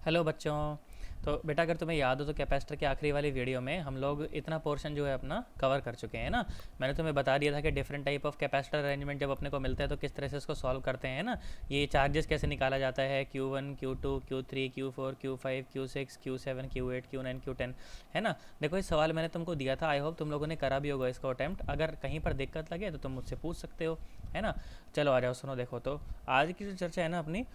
Hello बच्चों। तो बेटा अगर तुम्हें याद हो तो कैपेसिटर के आखिरी वाली वीडियो में हम लोग इतना पोर्शन जो है अपना कवर कर चुके हैं ना। मैंने तुम्हें बता दिया था कि different type of capacitor arrangement जब अपने को मिलता है तो किस तरह से इसको सॉल्व करते हैं ना। ये चार्जेस कैसे निकाला जाता है Q1 Q2 Q3 Q4 Q5 Q6 Q7 Q8 Q9 Q10 है ना। देखो इस सवाल मैंने तुमको दिया था, आई होप तुम लोगों ने करा भी होगा इसको अटैम्प्ट। अगर कहीं पर दिक्कत लगे तो तुम मुझसे पूछ सकते हो, है ना। चलो आ जाओ, सुनो देखो तो आज की जो चर्चा है ना अपनी,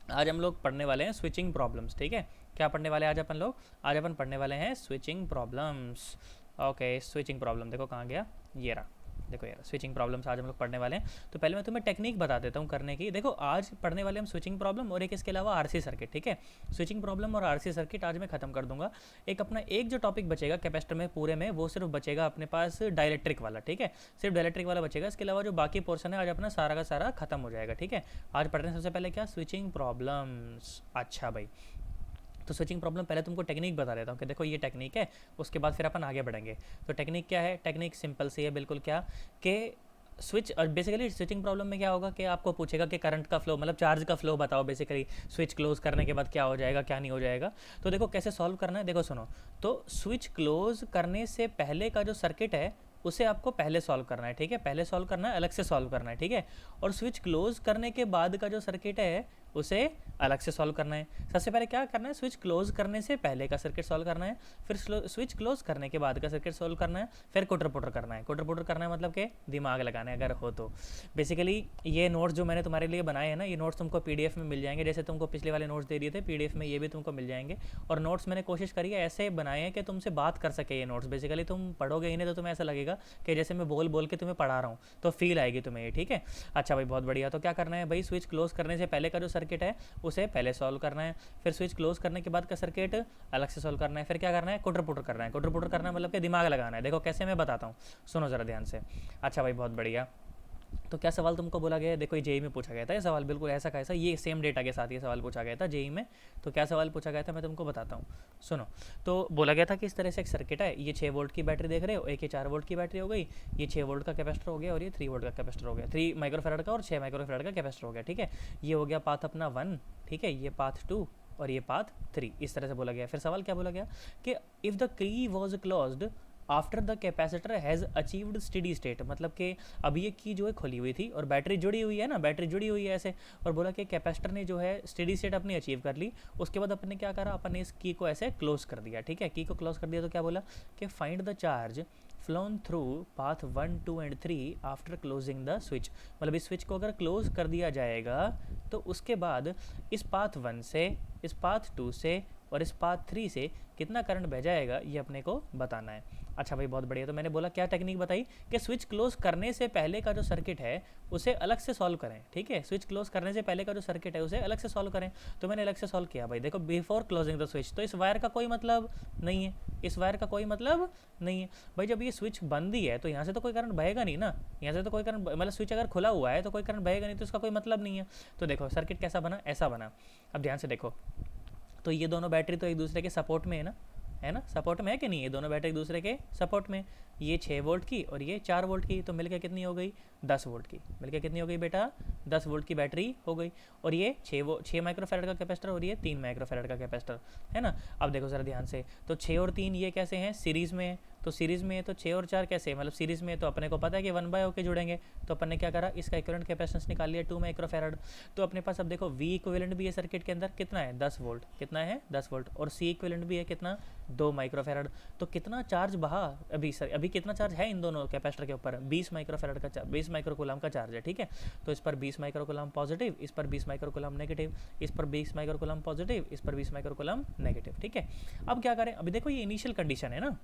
आज हम लोग पढ़ने वाले हैं स्विचिंग प्रॉब्लम्स। ठीक है, क्या पढ़ने वाले हैं आज अपन लोग? आज अपन पढ़ने वाले हैं switching problems. Okay, switching problem देखो कहाँ गया, ये रहा। देखो यार, स्विचिंग प्रॉब्लम्स आज हम लोग पढ़ने वाले हैं। तो पहले मैं तुम्हें टेक्निक बता देता हूँ करने की। देखो आज पढ़ने वाले हम स्विचिंग प्रॉब्लम और एक इसके अलावा आरसी सर्किट। ठीक है, स्विचिंग प्रॉब्लम और आरसी सर्किट आज मैं खत्म कर दूंगा। एक अपना एक जो टॉपिक बचेगा कैपेसिटर में पूरे में, वो सिर्फ बचेगा अपने पास डायलेक्ट्रिक वाला। ठीक है, सिर्फ डायलेक्ट्रिक वाला बचेगा। इसके अलावा जो बाकी पोर्शन है आज अपना सारा का सारा खत्म हो जाएगा। ठीक है, आज पढ़ते हैं सबसे पहले क्या, स्विचिंग प्रॉब्लम्स। अच्छा भाई, तो स्विचिंग प्रॉब्लम पहले तुमको टेक्निक बता देता हूँ कि देखो ये टेक्निक है, उसके बाद फिर अपन आगे बढ़ेंगे। तो टेक्निक क्या है? टेक्निक सिंपल सी है बिल्कुल, क्या कि स्विच, और बेसिकली स्विचिंग प्रॉब्लम में क्या होगा कि आपको पूछेगा कि करंट का फ्लो, मतलब चार्ज का फ्लो बताओ बेसिकली, स्विच क्लोज करने के बाद क्या हो जाएगा क्या नहीं हो जाएगा। तो देखो कैसे सॉल्व करना है, देखो सुनो। तो स्विच क्लोज करने से पहले का जो सर्किट है उसे आपको पहले सॉल्व करना है। ठीक है, पहले सॉल्व करना है, अलग से सॉल्व करना है। ठीक है, और स्विच क्लोज करने के बाद का जो सर्किट है उसे अलग से सॉल्व करना है। सबसे पहले क्या करना है, स्विच क्लोज करने से पहले का सर्किट सॉल्व करना है, फिर स्विच क्लोज करने के बाद का सर्किट सॉल्व करना है, फिर कोटर पुटर करना है। कोटर पुटर करना है मतलब कि दिमाग लगाना है अगर हो तो। बेसिकली ये नोट्स जो मैंने तुम्हारे लिए बनाए हैं ना, ये नोट्स तुमको पीडीएफ में मिल जाएंगे। जैसे तुमको पिछले वाले नोट्स दे दिए थे पीडीएफ में, ये भी तुमको मिल जाएंगे। और नोट्स मैंने कोशिश करी है ऐसे बनाए हैं कि तुमसे बात कर सके ये नोट्स। बेसिकली तुम पढ़ोगे ही नहीं तो तुम्हें ऐसा लगेगा कि जैसे मैं बोल बोल के तुम्हें पढ़ा रहा हूँ, तो फील आएगी तुम्हें ये। ठीक है, अच्छा भाई बहुत बढ़िया। तो क्या करना है भाई, स्विच क्लोज करने से पहले का जो सर्किट है उसे पहले सॉल्व करना है, फिर स्विच क्लोज करने के बाद का सर्किट अलग से सॉल्व करना है, फिर क्या करना है, कोटर पुटर करना है। कोटर पुटर करना है मतलब कि दिमाग लगाना है। देखो कैसे मैं बताता हूँ, सुनो ज़रा ध्यान से। अच्छा भाई बहुत बढ़िया। तो क्या सवाल तुमको बोला गया है? देखो ये जेई में पूछा गया था ये सवाल, बिल्कुल ऐसा कैसा, ये सेम डेटा के साथ ये सवाल पूछा गया था जेई में। तो क्या सवाल पूछा गया था मैं तुमको बताता हूँ, सुनो। तो बोला गया था कि इस तरह से एक सर्किट है, ये 6 वोल्ट की बैटरी देख रहे हो, एक ये 4 वोल्ट की बैटरी हो गई, ये 6 वोल्ट का कैपेसिटर हो गया और ये 3 वोल्ट का कैपेसिटर हो गया, 3 माइक्रोफेराड का और 6 माइक्रोफेराड का कैपेसिटर हो गया। ठीक है, ये हो गया पाथ अपना 1। ठीक है, ये पाथ 2 और ये पाथ 3, इस तरह से बोला गया। फिर सवाल क्या बोला गया कि if the key was closed after the capacitor has achieved steady state, मतलब कि अभी ये की जो है खुली हुई थी और बैटरी जुड़ी हुई है ना, बैटरी जुड़ी हुई है ऐसे, और बोला कि कैपेसिटर ने जो है स्टेडी स्टेट अपनी अचीव कर ली। उसके बाद अपन ने क्या करा, अपन ने इस की को ऐसे क्लोज कर दिया। ठीक है, की को क्लोज कर दिया तो क्या बोला कि find the charge phloem through path 1 2 and 3 after closing the switch. मतलब इस स्विच को अगर क्लोज कर दिया जाएगा तो उसके बाद इस पाथ 1 से, इस पाथ 2 से और इस पाथ 3 से कितना करंट बह जाएगा ये अपने को बताना है। अच्छा भाई बहुत बढ़िया। तो मैंने बोला क्या टेक्निक बताई कि स्विच क्लोज करने से पहले का जो सर्किट है उसे अलग से सॉल्व करें। ठीक है, स्विच क्लोज करने से पहले का जो सर्किट है उसे अलग से सॉल्व करें। तो मैंने अलग से सॉल्व किया भाई। देखो बिफोर क्लोजिंग द स्विच, तो इस वायर का कोई मतलब नहीं है, इस वायर का कोई मतलब नहीं है भाई। जब ये स्विच बंद ही है तो यहाँ से तो कोई करंट बहेगा नहीं ना, यहाँ से तो कोई करंट, मतलब स्विच अगर खुला हुआ है तो कोई करंट बहेगा नहीं, तो इसका कोई मतलब नहीं है। तो देखो सर्किट कैसा बना, ऐसा बना। अब ध्यान से देखो, तो ये दोनों बैटरी तो एक दूसरे के सपोर्ट में है ना, है ना, सपोर्ट में है कि नहीं, ये दोनों बैटरी एक दूसरे के सपोर्ट में। ये 6 वोल्ट की और ये 4 वोल्ट की, तो मिलकर कितनी हो गई, 10 वोल्ट की। मिलकर कितनी हो गई बेटा, 10 वोल्ट की बैटरी हो गई। और ये 6 माइक्रोफेराड का कैपेसिटर और ये 3 माइक्रोफेराड का कैपेसिटर, है ना। अब देखो जरा ध्यान से, तो 6 और 3 ये कैसे हैं, सीरीज़ में है। तो सीरीज़ में है तो 6 और 4 कैसे, मतलब सीरीज़ में है तो अपने को पता है कि 1 बाय होकर जुड़ेंगे। तो अपन ने क्या करा, इसका इक्विवेलेंट कैपेसिटेंस निकाल लिया 2 माइक्रोफेराड। तो अपने पास अब देखो वी इक्विवेलेंट भी है सर्किट के अंदर, कितना है, 10 वोल्ट, कितना है 10 वोल्ट, और सी इक्विवेलेंट भी है कितना, 2 माइक्रोफेराड। तो कितना चार्ज बहा अभी सर, अभी कितना चार्ज है इन दोनों कैपेसिटर के ऊपर, 20 माइक्रोफेराड का, 20 माइक्रोकूलम का चार्ज है। ठीक है, तो इस पर 20 माइक्रोकूलम पॉजिटिव, इस पर 20 माइक्रोकूलम नेगेटिव, इस पर 20 माइक्रोकूलम पॉजिटिव, इस पर 20 माइक्रोकूलम नेगेटिव। ठीक है, अब क्या करें, अभी देखो ये इनिशियल कंडीशन है ना,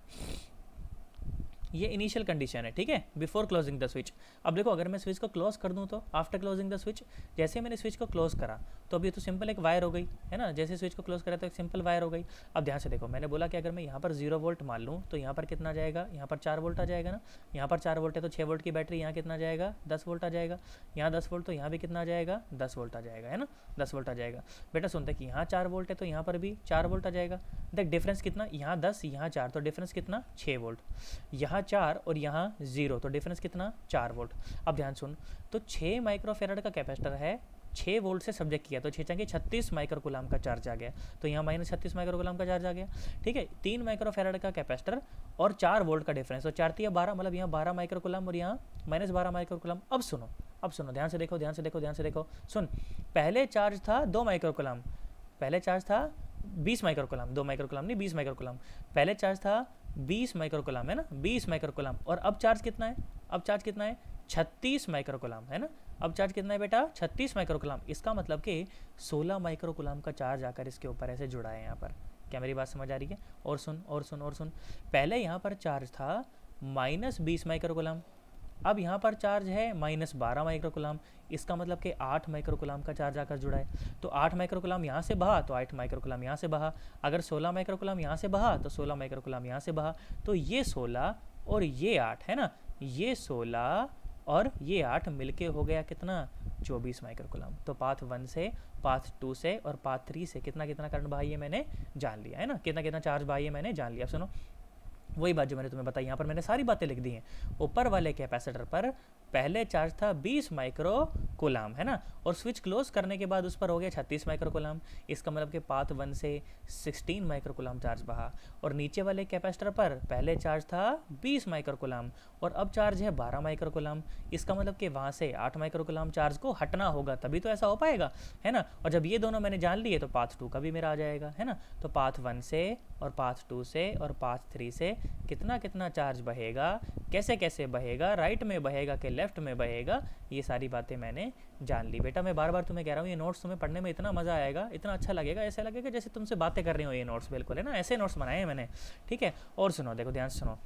ये इनिशियल कंडीशन है। ठीक है, बिफोर क्लोजिंग द स्विच। अब देखो अगर मैं स्विच को क्लोज कर दूं तो आफ्टर क्लोजिंग द स्विच, जैसे मैंने स्विच को क्लोज करा तो अभी तो सिंपल एक वायर हो गई, है ना। जैसे स्विच को क्लोज करा तो एक सिंपल वायर हो गई। अब ध्यान से देखो, मैंने बोला कि अगर मैं यहाँ पर 0 वोल्ट मान लूँ तो यहाँ पर कितना जाएगा, यहाँ पर 4 वोल्ट आ जाएगा ना। यहाँ पर 4 वोल्ट है तो 6 वोल्ट की बैटरी, यहाँ कितना जाएगा, 10 वोल्ट आ जाएगा। यहाँ 10 वोल्ट तो यहाँ भी कितना आ जाएगा, 10 वोल्ट आ जाएगा, है ना, 10 वोल्ट आ जाएगा। बेटा सुनते कि यहाँ 4 वोल्ट है तो यहाँ पर भी 4 वोल्ट आ जाएगा। देख डिफरेंस कितना, यहाँ 10 यहाँ 4, तो डिफरेंस कितना, 6 वोल्ट। यहाँ 4 और यहाँ 0, तो डिफरेंस कितना, 4 वोल्ट। अब ध्यान सुन, तो 6 माइक्रोफेराड का कैपेसिटर है 6 वोल्ट से सब्जेक्ट किया तो 6 चंगे 36 माइक्रोकुलाम का चार्ज आ गया, तो यहाँ माइनस 36 माइक्रोकुलाम का चार्ज आ गया। ठीक है, 3 माइक्रोफेराड का कैपेसिटर और 4 वोल्ट का डिफरेंस, तो 4 3 12, मतलब यहाँ 12 माइक्रोकुलाम और यहाँ माइनस 12 माइक्रोकुलाम। अब सुनो ध्यान से देखो, ध्यान से देखो, ध्यान से देखो, सुन। पहले चार्ज था 2 माइक्रोकुलाम, पहले चार्ज था 20 माइक्रोकुलाम, 2 माइक्रोकुलाम नहीं 20 माइक्रोकुलाम। पहले चार्ज था 20 माइक्रोकुलाम, है ना, 20 माइक्रोकुलाम। और अब चार्ज कितना है, अब चार्ज कितना है, 36 माइक्रोकुलाम, है ना। अब चार्ज कितना है बेटा, 36 माइक्रोकुलाम। इसका मतलब कि 16 माइक्रोकुलाम का चार्ज आकर इसके ऊपर ऐसे जुड़ा है यहाँ पर। क्या मेरी बात समझ आ रही है? और सुन और सुन और सुन, पहले यहाँ पर चार्ज था -20 माइक्रोकुलाम, अब यहाँ पर चार्ज है -12 माइक्रोकुलाम। इसका मतलब कि 8 माइक्रोकुलाम का चार्ज आकर जुड़ा है। तो 8 माइक्रोकुलाम यहाँ से बहा तो 8 माइक्रोकुलाम यहाँ से बहा, अगर 16 माइक्रोकुलाम यहाँ से बहा तो 16 माइक्रोकुलाम यहाँ से बहा। तो ये 16 और ये 8 है ना, ये 16 और ये 8 मिलके हो गया कितना, 24 माइक्रोकुलाम। तो पाथ 1 से, पाथ 2 से और पाथ 3 से कितना कितना करंट बहा ये मैंने जान लिया, है ना, कितना कितना चार्ज बहा ये मैंने जान लिया। सुनो, वही बात जो मैंने तुम्हें बताई, यहाँ पर मैंने सारी बातें लिख दी हैं। ऊपर वाले कैपेसिटर पर पहले चार्ज था 20 माइक्रोकुलाम, है ना, और स्विच क्लोज करने के बाद उस पर हो गया 36 माइक्रोकुलाम। इसका मतलब कि पाथ 1 से 16 माइक्रोकुलाम चार्ज बहा। और नीचे वाले कैपेसिटर पर पहले चार्ज था 20 माइक्रोकुलाम और अब चार्ज है 12 माइक्रोकुलाम। इसका मतलब कि वहाँ से 8 माइक्रोकुलाम चार्ज को हटना होगा, तभी तो ऐसा हो पाएगा, है ना। और जब ये दोनों मैंने जान लिए तो पाथ 2 का भी मेरा आ जाएगा, है ना। तो पाथ 1 से और पाथ 2 से और पाथ 3 से कितना कितना चार्ज बहेगा, कैसे कैसे बहेगा, राइट में बहेगा कि लेफ्ट में बहेगा, ये सारी बातें मैंने जान ली। बेटा मैं बार बार तुम्हें कह रहा हूँ, ये नोट्स तुम्हें पढ़ने में इतना मज़ा आएगा, इतना अच्छा लगेगा, ऐसा लगेगा जैसे तुमसे बातें कर रही हो ये नोट्स, बिल्कुल, है ना, ऐसे नोट्स बनाए हैं मैंने। ठीक है, और सुनो, देखो ध्यान से सुनो,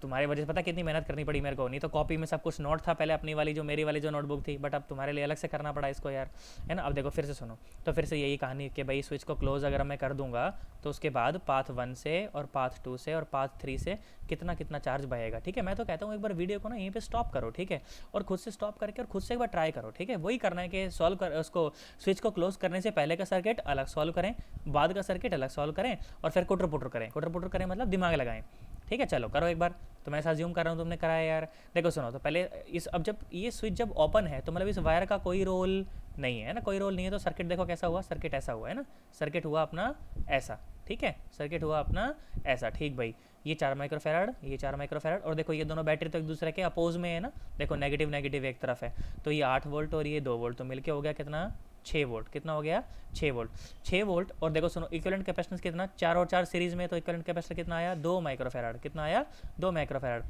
तुम्हारी वजह से पता कितनी मेहनत करनी पड़ी मेरे को, नहीं तो कॉपी में सब कुछ नोट था पहले अपनी वाली जो मेरी वाली जो नोटबुक थी, बट अब तुम्हारे लिए अलग से करना पड़ा इसको यार, है ना। अब देखो फिर से सुनो, तो फिर से यही कहानी कि भाई स्विच को क्लोज अगर मैं कर दूंगा तो उसके बाद पाथ 1 से और पाथ 2 से और पाथ 3 से कितना कितना चार्ज बहेगा। ठीक है, मैं तो कहता हूँ एक बार वीडियो को ना यहीं पे स्टॉप करो, ठीक है, और खुद से स्टॉप करके और खुद से एक बार ट्राई करो। ठीक है, वही करना है कि सॉल्व कर उसको, स्विच को क्लोज करने से पहले का सर्किट अलग सॉल्व करें, बाद का सर्किट अलग सॉल्व करें और फिर कुटर पुटर करें, कुटर पुटर करें मतलब दिमाग लगाएं। ठीक है, चलो करो एक बार, तो मैं ऐसा ज्यूम कर रहा हूँ तुमने कराया यार। देखो सुनो, तो पहले इस, अब जब ये स्विच जब ओपन है तो मतलब इस वायर का कोई रोल नहीं है ना, कोई रोल नहीं है, तो सर्किट देखो कैसा हुआ, सर्किट ऐसा हुआ, है ना, सर्किट हुआ अपना ऐसा। ठीक है, सर्किट हुआ अपना ऐसा। ठीक भाई, ये 4 माइक्रोफेराड, ये 4 माइक्रोफेराड, और देखो ये दोनों बैटरी तो एक दूसरे के अपोज में है ना, देखो नेगेटिव नेगेटिव एक तरफ है, तो ये 8 वोल्ट और ये 2 वोल्ट, तो मिलके हो गया कितना, 6 वोल्ट। कितना हो गया, 6 वोल्ट, 6 वोल्ट। और देखो सुनो, इक्विवेलेंट कैपेसिटेंस कितना, 4 और 4 सीरीज में, तो इक्विवेलेंट कैपेसिटर कितना आया, 2 माइक्रोफेराड। कितना आया, 2 माइक्रोफेराड।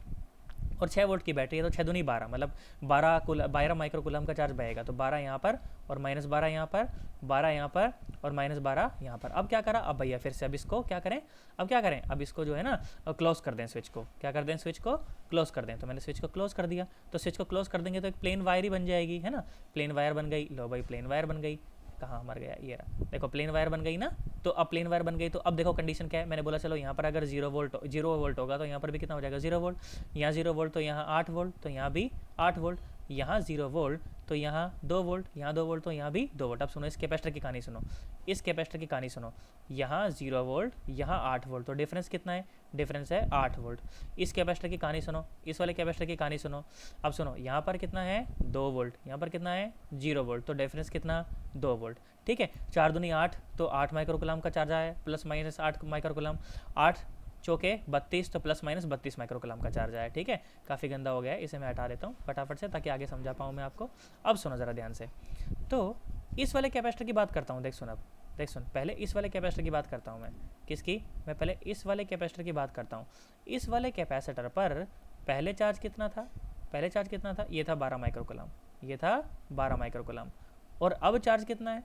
और 6 वोल्ट की बैटरी है तो 6 दूनी 12, मतलब 12 माइक्रोकुलम का चार्ज बहेगा। तो 12 यहाँ पर और -12 यहाँ पर, 12 यहाँ पर और -12 यहाँ पर। अब क्या करा, अब भैया फिर से अब इसको क्या करें, अब क्या करें, अब इसको जो है ना क्लोज कर दें, स्विच को क्या कर दें, स्विच को क्लोज कर दें। तो मैंने स्विच को क्लोज कर दिया, तो स्विच को क्लोज कर देंगे तो एक प्लेन वायर ही बन जाएगी, है ना, प्लेन वायर बन गई। लो भाई प्लेन वायर बन गई, कहाँ मर गया, ये रहा, देखो प्लेन वायर बन गई ना। तो अब प्लेन वायर बन गई, तो अब देखो कंडीशन क्या है, मैंने बोला चलो यहाँ पर अगर 0 वोल्ट होगा तो यहाँ पर भी कितना हो जाएगा, 0 वोल्ट। यहाँ 0 वोल्ट तो यहाँ 8 वोल्ट, तो यहाँ भी 8 वोल्ट। यहाँ 0 वोल्ट तो यहाँ 2 वोल्ट, यहाँ 2 वोल्ट तो यहाँ भी 2 वोल्ट। अब सुनो इस कैपेसिटर की कहानी सुनो, इस कैपेसिटर की कहानी सुनो, यहाँ 0 वोल्ट, यहाँ 8 वोल्ट, तो डिफरेंस कितना है, डिफरेंस है 8 वोल्ट। इस कैपेसिटर की कहानी सुनो, इस वाले कैपेसिटर की कहानी सुनो। अब सुनो, यहाँ पर कितना है, 2 वोल्ट, यहाँ पर कितना है, 0 वोल्ट, तो डिफरेंस कितना, 2 वोल्ट। ठीक है, 4 दूनी 8, तो 8 माइक्रोकुलम का चार्ज आया, प्लस माइनस 8 माइक्रोकुलम, 8 चौके 32, तो प्लस माइनस 32 माइक्रोकुलम का चार्ज आया। ठीक है, काफ़ी गंदा हो गया है, इसे मैं हटा देता हूँ फटाफट से ताकि आगे समझा पाऊँ मैं आपको। अब सुनो ज़रा ध्यान से, तो इस वाले कैपेसिटर की बात करता हूँ, देख सुन, अब देख सुन, पहले इस वाले कैपेसिटर की बात करता हूँ मैं, किसकी, मैं पहले इस वाले कैपेसिटर की बात करता हूँ। इस वाले कैपेसिटर पर पहले चार्ज कितना था, पहले चार्ज कितना था, ये था 12 माइक्रोकुलम, ये था 12 माइक्रोकुलम। और अब चार्ज कितना है,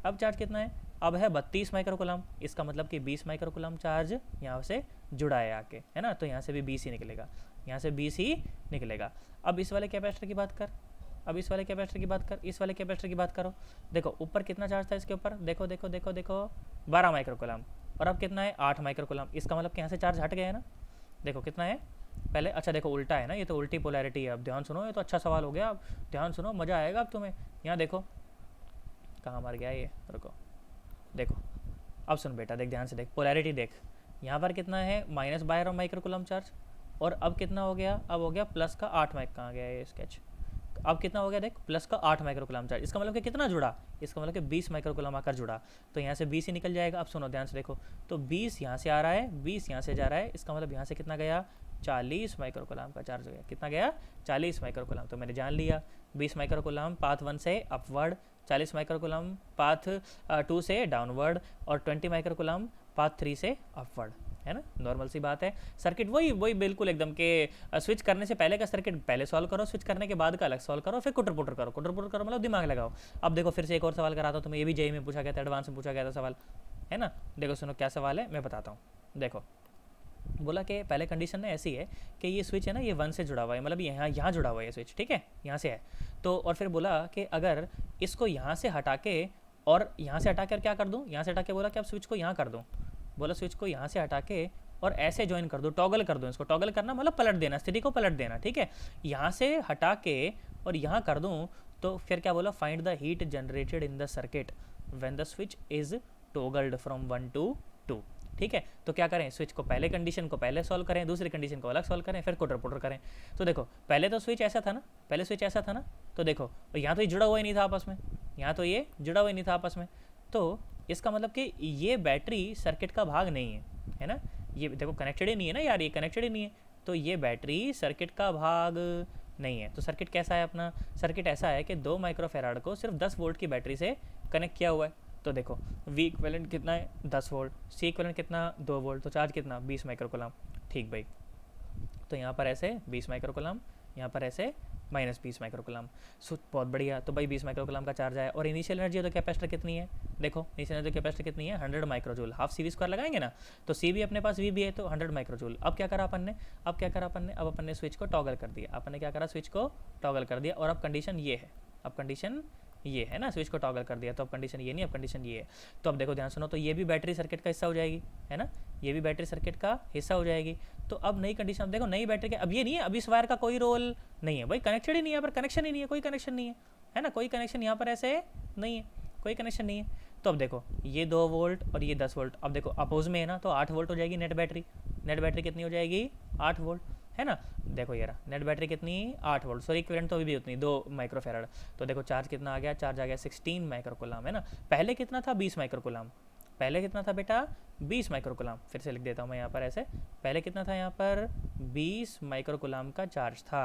अब चार्ज कितना है, अब है 32 माइक्रोकुलम। इसका मतलब कि 20 माइक्रोकुलम चार्ज यहाँ से जुड़ा है आके, है ना, तो यहाँ से भी 20 ही निकलेगा, यहाँ से 20 ही निकलेगा। अब इस वाले कैपेसिटर की बात कर, अब इस वाले कैपेसिटर की बात कर, इस वाले कैपेसिटर की बात करो। देखो ऊपर कितना चार्ज था इसके ऊपर, देखो देखो देखो देखो 12 माइक्रोकुलम, और अब कितना है, 8 माइक्रोकुलम। इसका मतलब कि यहाँ से चार्ज हट गया है ना, देखो कितना है पहले, अच्छा देखो उल्टा है ना, ये तो उल्टी पोलैरिटी है। अब ध्यान सुनो, ये तो अच्छा सवाल हो गया, अब ध्यान सुनो, मज़ा आएगा अब तुम्हें। यहाँ देखो कहाँ मर गया ये, रुको, देखो अब सुन बेटा, देख ध्यान से देख, पोलैरिटी देख, यहाँ पर कितना है, -12 माइक्रोकुलम चार्ज, और अब कितना हो गया, अब हो गया प्लस का 8 माइक, कहाँ गया ये स्केच, अब कितना हो गया देख, प्लस का 8 माइक्रोकुलाम चार्ज, इसका मतलब कि कितना जुड़ा, इसका मतलब कि 20 माइक्रोकुलाम आकर जुड़ा, तो यहाँ से 20 ही निकल जाएगा। अब सुनो ध्यान से देखो, तो 20 यहाँ से आ रहा है, 20 यहाँ से जा रहा है, इसका मतलब यहाँ से कितना गया, 40 माइक्रोकुलाम का चार्ज हो गया। कितना गया, 40 माइक्रोकुलाम। तो मैंने जान लिया 20 माइक्रोकुलाम पाथ 1 से अपवर्ड, 40 माइक्रोकुलाम पाथ 2 से डाउनवर्ड, और 20 माइक्रोकुलाम पाथ 3 से अपवर्ड, है ना, नॉर्मल सी बात है। सर्किट वही बिल्कुल एकदम के स्विच करने से पहले का सर्किट पहले सॉल्व करो, स्विच करने के बाद का अलग सॉल्व करो, फिर कुटर पुटर करो मतलब दिमाग लगाओ। अब देखो फिर से एक और सवाल कराता हूँ तुम्हें, ये भी जेई में पूछा गया था, एडवांस में पूछा गया था सवाल, है ना। देखो सुनो क्या सवाल है, मैं बताता हूँ। देखो बोला कि पहले कंडीशन में ऐसी है कि ये स्विच है ना, ये 1 से जुड़ा हुआ है, मतलब यहाँ जुड़ा हुआ है ये स्विच, ठीक है, यहाँ से है। तो और फिर बोला कि अगर इसको यहाँ से हटा के और यहाँ से हटा कर क्या कर दूँ, यहाँ से हटा के बोला कि अब स्विच को यहाँ कर दूँ, बोला स्विच को यहाँ से हटा के और ऐसे ज्वाइन कर दो, टॉगल कर दो इसको। टॉगल करना मतलब पलट देना, स्थिति को पलट देना, ठीक है। यहाँ से हटा के और यहाँ कर दूँ, तो फिर क्या बोला, find the heat generated in the circuit when the switch is toggled from 1 to 2, ठीक है। तो क्या करें, स्विच को पहले कंडीशन को पहले सॉल्व करें, दूसरी कंडीशन को अलग सॉल्व करें, फिर कुटर पुटर करें। तो देखो पहले तो स्विच ऐसा था ना, पहले स्विच ऐसा था ना, तो देखो यहाँ तो ये जुड़ा हुआ ही नहीं था आपस में, यहाँ तो ये जुड़ा हुआ ही नहीं था आपस में, तो इसका मतलब कि ये बैटरी सर्किट का भाग नहीं है ना। ये देखो कनेक्टेड ही नहीं है ना यार, ये कनेक्टेड ही नहीं है, तो ये बैटरी सर्किट का भाग नहीं है। तो सर्किट कैसा है अपना, सर्किट ऐसा है कि 2 माइक्रोफेराड को सिर्फ 10 वोल्ट की बैटरी से कनेक्ट किया हुआ है। तो देखो वी इक्विवेलेंट कितना है, 10 वोल्ट, सी इक्विवेलेंट कितना, 2 वोल्ट, तो चार्ज कितना, 20 माइक्रोकुलाम, ठीक भाई। तो यहाँ पर ऐसे 20 माइक्रोकुलाम, यहाँ पर ऐसे -20 माइक्रोकुलाम, बहुत बढ़िया। तो भाई 20 माइक्रोकुलाम का चार्ज आया, और इनिशियल एनर्जी तो कैपेसिटर कितनी है, देखो इनिशियल एनर्जी कैपेसिटर कितनी है, 100 microjoule, half C V square लगाएंगे ना, तो सी भी अपने पास वी भी है, तो 100 माइक्रोजूल। अब क्या करा अपन ने, अब अपन ने स्विच को टॉगल कर दिया, अपन ने क्या करा, स्विच को टॉगल कर दिया, और अब कंडीशन ये है, अब कंडीशन ये है ना, स्विच को टॉगल कर दिया, तो अब कंडीशन ये नहीं, अब कंडीशन ये है। तो अब देखो ध्यान सुनो, तो ये भी बैटरी सर्किट का हिस्सा हो जाएगी, है ना, ये भी बैटरी सर्किट का हिस्सा हो जाएगी। तो अब नई कंडीशन, अब देखो नई बैटरी के, अब ये नहीं है, अब इस वायर का कोई रोल नहीं है भाई, कनेक्टेड ही नहीं है, यहाँ पर कनेक्शन ही नहीं है, कोई कनेक्शन नहीं है ना, कोई कनेक्शन यहाँ पर ऐसे नहीं है, कोई कनेक्शन नहीं है। तो अब देखो ये 2 वोल्ट और ये 10 वोल्ट, अब देखो अपोज में है ना, तो 8 वोल्ट हो जाएगी नेट बैटरी कितनी हो जाएगी, 8 वोल्ट, है ना। देखो ये रहा नेट बैटरी कितनी, 8 वोल्ट, सॉरी इक्विवेलेंट तो भी उतनी 2 माइक्रोफेराड। तो देखो चार्ज कितना आ गया, चार्ज आ गया 16 माइक्रोकुलाम, है ना। पहले कितना था, 20 माइक्रोकुलाम, पहले कितना था बेटा, 20 माइक्रोकुलाम, फिर से लिख देता हूँ मैं यहाँ पर ऐसे, पहले कितना था यहाँ पर, 20 माइक्रोकुलाम का चार्ज था,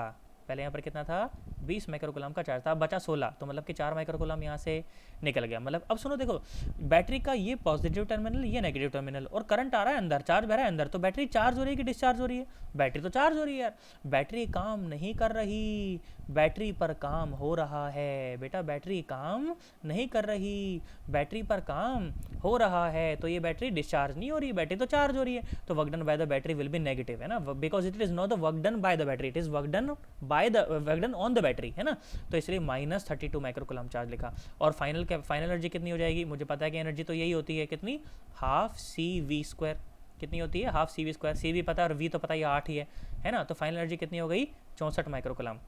पहले यहाँ पर कितना था, 20 माइक्रोकुलाम का चार्ज था, बचा 16, तो मतलब कि 4 माइक्रोकुलाम यहाँ से निकल गया। मतलब अब सुनो देखो, बैटरी का ये पॉजिटिव टर्मिनल, ये नेगेटिव टर्मिनल, और करंट आ रहा है अंदर, चार्ज बह रहा है अंदर, तो बैटरी चार्ज हो रही है कि डिस्चार्ज हो रही है, बैटरी तो चार्ज हो रही है यार, बैटरी काम नहीं कर रही, बैटरी पर काम हो रहा है बेटा, बैटरी काम नहीं कर रही, बैटरी पर काम हो रहा है, तो ये बैटरी डिस्चार्ज नहीं हो रही, बैटरी तो चार्ज हो रही है, तो work done by the battery will be negative, है ना, because it is not the work done by the battery, it is work done on the battery, है ना। तो इसलिए -32 माइक्रोकुलाम चार्ज लिखा। और फाइनल एनर्जी कितनी हो जाएगी, मुझे पता है कि एनर्जी तो यही होती है, कितनी, हाफ सी वी स्क्वायर, कितनी होती है, हाफ सी वी स्क्वायर, सी भी पता है और वी तो पता है, 8 ही है ना। तो फाइनल एनर्जी कितनी हो गई, 64 माइक्रोकुलाम।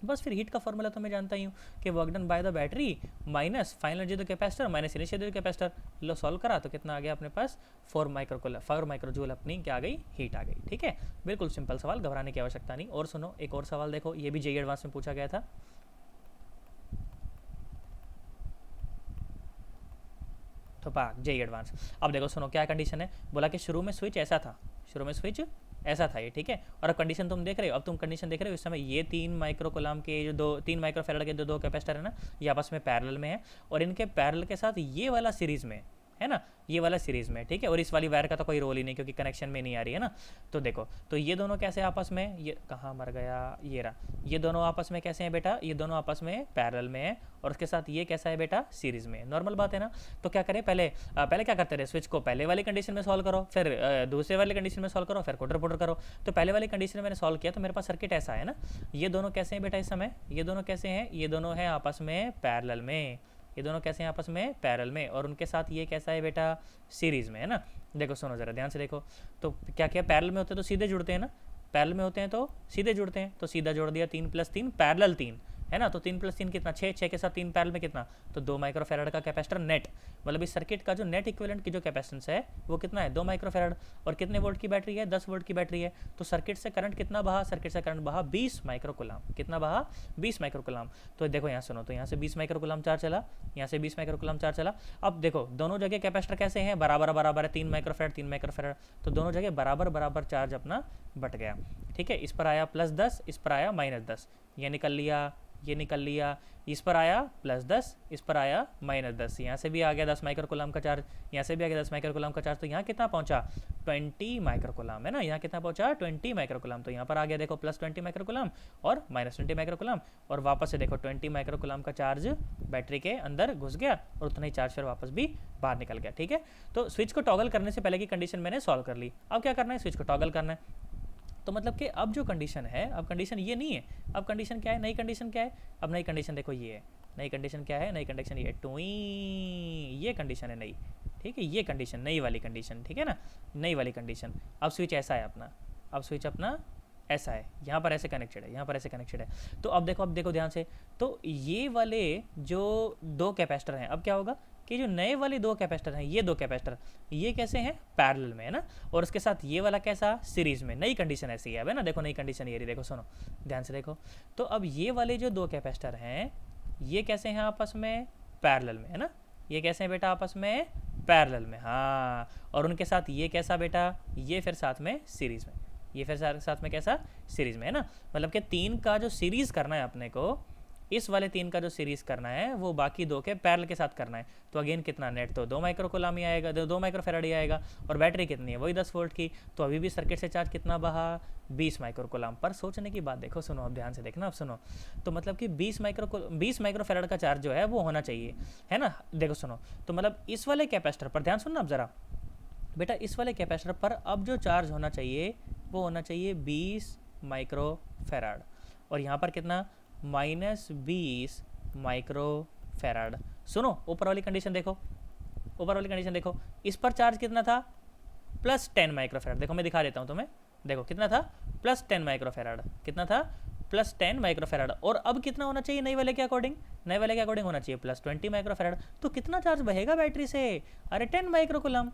बस फिर हीट का फॉर्मूला तो मैं जानता ही हूँ कि work done by the battery minus final energy the capacitor minus initial capacitor, low solve करा तो कितना आ गया अपने पास, 4 माइक्रोजूल अपनी क्या आ गई, हीट आ गई, ठीक है। बिल्कुल सिंपल सवाल, घबराने की आवश्यकता नहीं। और सुनो एक और सवाल देखो, ये भी जेईई एडवांस में पूछा गया था, तो पाक जेईई एडवांस। अब देखो सुनो क्या कंडीशन है, बोला कि शुरू में स्विच ऐसा था, शुरू में स्विच ऐसा था ये, ठीक है। और अब कंडीशन तुम देख रहे हो, अब तुम कंडीशन देख रहे हो, इस समय ये 3 माइक्रोकुलाम के जो 3 माइक्रोफेराड के दो कैपेसिटर है ना, ये आपस में पैरेलल में है, और इनके पैरेलल के साथ ये वाला सीरीज में है ना, ये वाला सीरीज में, ठीक है। और इस वाली वायर का तो कोई रोल ही नहीं, क्योंकि कनेक्शन में नहीं आ रही है ना। तो देखो तो ये दोनों कैसे आपस में, ये कहाँ मर गया, ये रहा, ये दोनों आपस में कैसे हैं बेटा, ये दोनों आपस में पैरेलल में है, और उसके साथ ये कैसा है बेटा, सीरीज में, नॉर्मल बात है ना। तो क्या करें, पहले क्या करते रहे, स्विच को पहले वाली कंडीशन में सॉल्व करो, फिर दूसरे वाली कंडीशन में सॉल्व करो, फिर क्वार्टर पुटर करो। तो पहले वाली कंडीशन में मैंने सॉल्व किया, तो मेरे पास सर्किट ऐसा है ना, ये दोनों कैसे हैं बेटा इस समय, ये दोनों कैसे हैं, ये दोनों हैं आपस में पैरेलल में, ये दोनों कैसे हैं आपस में पैरेलल में, और उनके साथ ये कैसा है बेटा, सीरीज में, है ना। देखो सुनो जरा ध्यान से देखो, तो क्या क्या पैरेलल में होते हैं तो सीधे जुड़ते हैं ना, पैरेलल में होते हैं तो सीधे जुड़ते हैं, तो सीधा जोड़ दिया 3 + 3 पैरेलल 3, है ना। तो 3 + 3 कितना, 6, 6 के साथ 3 पैरेलल में कितना, तो 2 माइक्रोफेराड का कैपेसिटर नेट, मतलब इस सर्किट का जो नेट इक्विवेलेंट की जो कैपेसिटेंस है वो कितना है, 2 माइक्रोफेराड। और कितने वोल्ट की बैटरी है, 10 वोल्ट की बैटरी है। तो सर्किट से करंट कितना बहा, सर्किट से करंट बहा 20 माइक्रोकुलाम। कितना बहा, 20 माइक्रोकुलाम। तो देखो यहाँ सुनो, तो यहाँ से 20 माइक्रोकुलाम चार्ज चला, यहाँ से 20 माइक्रोकुलाम चार्ज चला। अब देखो दोनों जगह कैपेसिटर कैसे हैं, बराबर बराबर है, 3 माइक्रोफेराड 3 माइक्रोफेराड, तो दोनों जगह बराबर बराबर चार्ज अपना बट गया। ठीक है, इस पर आया +10, इस पर आया -10, ये निकल लिया, ये निकल लिया, इस पर आया +10, इस पर आया -10, यहाँ से भी आ गया 10 माइक्रोकुलाम का चार्ज, यहाँ से भी आ गया 10 माइक्रोकुलाम का चार्ज। तो यहाँ कितना पहुँचा, 20 माइक्रोकुलाम, है ना। यहाँ कितना पहुँचा, 20 माइक्रोकुलाम। तो यहाँ पर आ गया देखो +20 माइक्रोकुलाम और -20 माइक्रोकुलाम, और वापस से देखो 20 माइक्रोकुलाम का चार्ज बैटरी के अंदर घुस गया और उतना ही चार्ज फिर वापस भी बाहर निकल गया। ठीक है, तो स्विच को टॉगल करने से पहले की कंडीशन मैंने सॉल्व कर ली। अब क्या करना है, स्विच को टॉगल करना है। तो मतलब कि अब जो कंडीशन है, अब कंडीशन ये नहीं है, अब कंडीशन क्या है, नई कंडीशन क्या है, अब नई कंडीशन देखो ये है, नई कंडीशन क्या है, नई कंडीशन ये टुई, ये कंडीशन है नई। ठीक है, ये कंडीशन नई वाली कंडीशन, ठीक है ना, नई वाली कंडीशन। अब स्विच ऐसा है अपना, अब स्विच अपना ऐसा है, यहाँ पर ऐसे कनेक्टेड है, यहाँ पर ऐसे कनेक्टेड है। तो अब देखो ध्यान से, तो ये वाले जो 2 कैपेसिटर हैं, अब क्या होगा कि जो नए वाले 2 कैपेसिटर हैं, ये 2 कैपेसिटर ये कैसे हैं, पैरेलल में, है ना। और उसके साथ ये वाला कैसा, सीरीज में। नई कंडीशन ऐसी है, अब है ना, देखो नई कंडीशन ये रही, देखो सुनो ध्यान से देखो। तो अब ये वाले जो 2 कैपेसिटर हैं ये कैसे हैं आपस में, पैरेलल में, है ना। ये कैसे हैं बेटा, आपस में पैरेलल में, हाँ। और उनके साथ ये कैसा बेटा, ये फिर साथ में सीरीज में, ये फिर साथ में कैसा, सीरीज में, है ना। मतलब कि 3 का जो सीरीज करना है अपने को, इस वाले 3 का जो सीरीज करना है वो बाकी 2 के पैरेलल के साथ करना है। तो अगेन कितना, नेट तो 2 माइक्रोकुलाम ही आएगा, 2 माइक्रोफेराड ही आएगा, और बैटरी कितनी है, वही 10 वोल्ट की। तो अभी भी सर्किट से चार्ज कितना बहा, 20 माइक्रोकुलाम। पर सोचने की बात देखो, सुनो अब ध्यान से देखना, अब सुनो। तो मतलब कि 20 माइक्रोफेराड का चार्ज जो है वो होना चाहिए, है ना। देखो सुनो, तो मतलब इस वाले कैपेसिटर पर ध्यान सुनना अब जरा बेटा, इस वाले कैपेसिटर पर अब जो चार्ज होना चाहिए वो होना चाहिए 20 माइक्रोफेराड, और यहाँ पर कितना, -20 माइक्रोफेराड। सुनो ऊपर वाली कंडीशन देखो, ऊपर वाली कंडीशन देखो, इस पर चार्ज कितना था, +10 माइक्रोफेराड। देखो मैं दिखा देता हूँ तुम्हें, देखो कितना था, +10 माइक्रोफेराड, कितना था, +10 माइक्रोफेराड। और अब कितना होना चाहिए नई वाले के अकॉर्डिंग, नए वाले के अकॉर्डिंग होना चाहिए +20 माइक्रोफेराड। तो कितना चार्ज बहेगा बैटरी से, अरे 10 माइक्रोकुलम।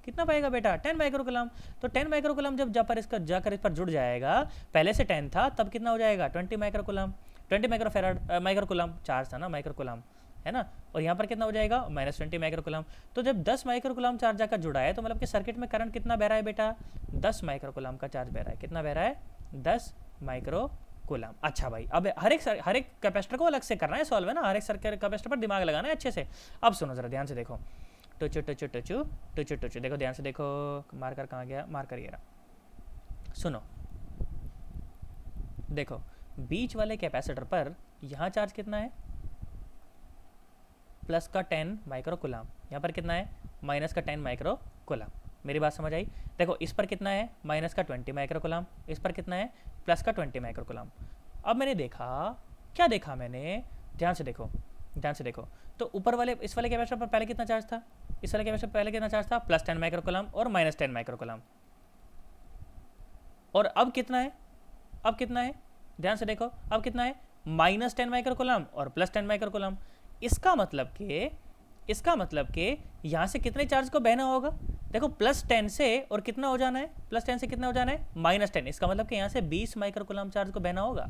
कितना पाएगा बेटा, 10 माइक्रोकुलम। तो 10 माइक्रोकुलम जब जाकर इस पर जुड़ जाएगा, पहले से 10 था तब कितना हो जाएगा, 20 माइक्रोकुलम, 20 माइक्रोफेराड माइक्रोकुलम चार्ज था ना, माइक्रोकुलम, है ना। और यहाँ पर कितना हो जाएगा, -20 माइक्रोकुलम। तो जब 10 माइक्रोकुलम चार्ज जाकर जुड़ा है, तो मतलब कि सर्किट में करंट कितना बह रहा है बेटा, 10 माइक्रोकुलम का चार्ज बह रहा है। कितना बह रहा है, 10 माइक्रोकुलम। अच्छा भाई, अब हर एक कैपेसिटर को अलग से करना है सॉल्व, है ना, हर एक कैपेसिटर पर दिमाग लगाना है अच्छे से। अब सुनो जरा ध्यान से देखो, टुचू टुचू टुचू टुचू टुचू, देखो ध्यान से देखो, मार्कर कहाँ गया, मार्कर ये रहा। सुनो देखो, बीच वाले कैपेसिटर पर यहाँ चार्ज कितना है, प्लस का 10 माइक्रोकुलाम, यहाँ पर कितना है, माइनस का 10 माइक्रोकुलाम। मेरी बात समझ आई। देखो इस पर कितना है, माइनस का 20 माइक्रोकुलाम, इस पर कितना है, प्लस का 20 माइक्रोकुलाम। अब मैंने देखा, क्या देखा मैंने, ध्यान से देखो, ध्यान से देखो। तो ऊपर वाले इस वाले कैपेसिटर पर पहले कितना चार्ज था, इस वाले कैपेसिटर पर पहले कितना चार्ज था, +10 माइक्रोकुलाम और -10 माइक्रोकुलाम। और अब कितना है, अब कितना है, ध्यान से देखो, अब कितना है, -10 माइक्रोकुलाम और +10 माइक्रोकुलाम। इसका मतलब कि यहाँ से कितने चार्ज को बहना होगा, देखो +10 से और कितना हो जाना है, +10 से कितना हो जाना है, -10। इसका मतलब कि यहाँ से 20 माइक्रोकुलाम चार्ज को बहना होगा,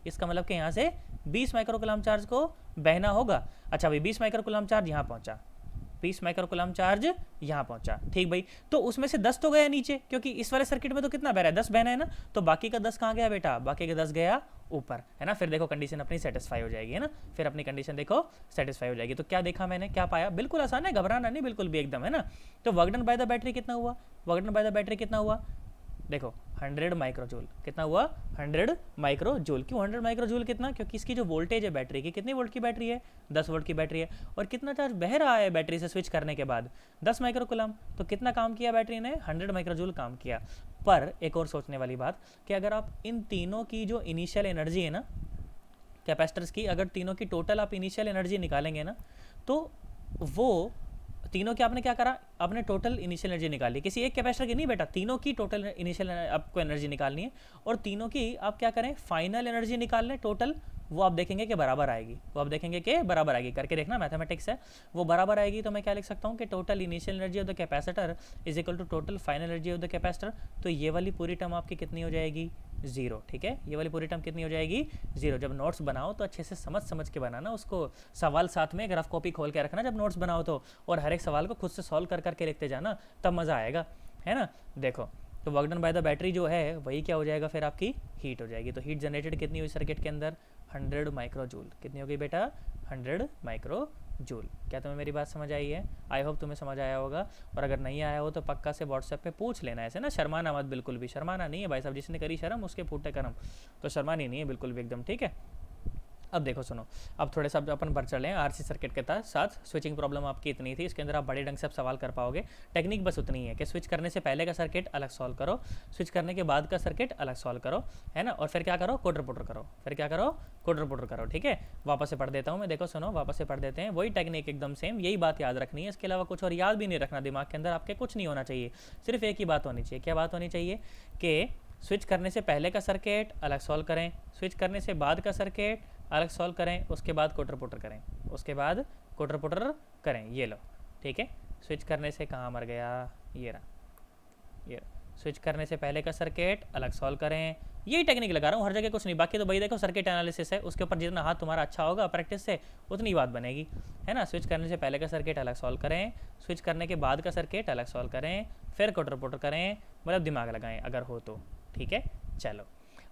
इसका मतलब कि यहाँ से 20 माइक्रोकुलाम चार्ज को बहना होगा। अच्छा भाई, 20 माइक्रोकुलाम चार्ज यहाँ पहुँचा, 20 माइक्रोकुलाम चार्ज यहाँ पहुँचा, ठीक भाई। तो उसमें से 10 तो गया नीचे, क्योंकि इस वाले सर्किट में तो कितना बह रहा है, 10 बहना है ना। तो बाकी का 10 कहाँ गया बेटा, बाकी का 10 गया ऊपर, है ना। फिर देखो कंडीशन अपनी सेटिस्फाई हो जाएगी, है ना, फिर अपनी कंडीशन देखो सेटिस्फाई हो जाएगी। तो क्या देखा मैंने, क्या पाया, बिल्कुल आसान है, घबराना नहीं बिल्कुल भी एकदम, है ना। तो work done by the battery कितना हुआ, work done by the battery कितना हुआ, देखो 100 माइक्रोजूल। कितना हुआ, 100 माइक्रोजूल। क्यों 100 माइक्रोजूल, कितना, क्योंकि इसकी जो वोल्टेज है बैटरी की, कितनी वोल्ट की बैटरी है, 10 वोल्ट की बैटरी है। और कितना चार्ज बह रहा है बैटरी से स्विच करने के बाद, 10 माइक्रोकुलम। तो कितना काम किया बैटरी ने, 100 माइक्रोजूल काम किया। पर एक और सोचने वाली बात कि अगर आप इन तीनों की जो इनिशियल एनर्जी है ना कैपेसिटर्स की, अगर तीनों की टोटल आप इनिशियल एनर्जी निकालेंगे ना, तो वो तीनों की आपने क्या करा, आपने टोटल इनिशियल एनर्जी निकाली, किसी एक कैपेसिटर की नहीं बेटा, तीनों की टोटल इनिशियल आपको एनर्जी निकालनी है। और तीनों की आप क्या करें, फाइनल एनर्जी निकाल लें टोटल, वो आप देखेंगे कि बराबर आएगी, वो आप देखेंगे कि बराबर आएगी, करके देखना, मैथमेटिक्स है, वो बराबर आएगी। तो मैं क्या लिख सकता हूँ कि total initial energy of the capacitor is equal to total final energy of the capacitor. तो ये वाली पूरी टर्म आपकी कितनी हो जाएगी, जीरो। ठीक है, ये वाली पूरी टर्म कितनी हो जाएगी, जीरो। जब नोट्स बनाओ तो अच्छे से समझ के बनाना उसको, सवाल साथ में रफ कॉपी खोल के रखना जब नोट्स बनाओ तो, और हर एक सवाल को खुद से सॉल्व कर करके लिखते जाना, तब मज़ा आएगा, है ना। देखो, तो work done by the battery जो है वही क्या हो जाएगा फिर आपकी हीट हो जाएगी। तो हीट जनरेटेड कितनी हुई सर्किट के अंदर, 100 माइक्रोजूल। कितनी हो गई बेटा, 100 माइक्रोजूल। क्या तुम्हें मेरी बात समझ आई है? आई होप तुम्हें समझ आया होगा, और अगर नहीं आया हो तो पक्का से व्हाट्सएप पे पूछ लेना, ऐसे ना शर्माना मत, बिल्कुल भी शर्माना नहीं है भाई साहब, जिसने करी शर्म उसके फूटे करम, तो शर्मानी नहीं है बिल्कुल भी एकदम, ठीक है। अब देखो सुनो, अब थोड़े सा अपन बढ़ चले हैं आरसी सर्किट के साथ। स्विचिंग प्रॉब्लम आपकी इतनी थी, इसके अंदर आप बड़े ढंग से आप सवाल कर पाओगे। टेक्निक बस उतनी है कि स्विच करने से पहले का सर्किट अलग सॉल्व करो, स्विच करने के बाद का सर्किट अलग सॉल्व करो, है ना, और फिर क्या करो, कोटर पुटर करो, फिर क्या करो, कोटर पुटर करो, ठीक है। वापस से पढ़ देता हूँ मैं, देखो सुनो, वापस से पढ़ देते हैं, वही टेक्निक एकदम सेम, यही बात याद रखनी है, इसके अलावा कुछ और याद भी नहीं रखना, दिमाग के अंदर आपके कुछ नहीं होना चाहिए, सिर्फ एक ही बात होनी चाहिए। क्या बात होनी चाहिए कि स्विच करने से पहले का सर्किट अलग सॉल्व करें, स्विच करने से बाद का सर्किट अलग सॉल्व करें, उसके बाद कोटर पुटर करें, उसके बाद कोटर पुटर करें। ये लो, ठीक है। स्विच करने से कहाँ मर गया, ये रहा, ये रहा। स्विच करने से पहले का सर्किट अलग सॉल्व करें, यही टेक्निक लगा रहा हूँ, हर जगह कुछ नहीं। बाकी तो भाई देखो सर्किट एनालिसिस है, उसके ऊपर जितना हाथ तुम्हारा अच्छा होगा प्रैक्टिस से उतनी बात बनेगी, है ना। स्विच करने से पहले का सर्किट अलग सॉल्व करें, स्विच करने के बाद का सर्किट अलग सॉल्व करें, फिर कोटर पुटर करें, मतलब दिमाग लगाएं अगर हो तो, ठीक है। चलो,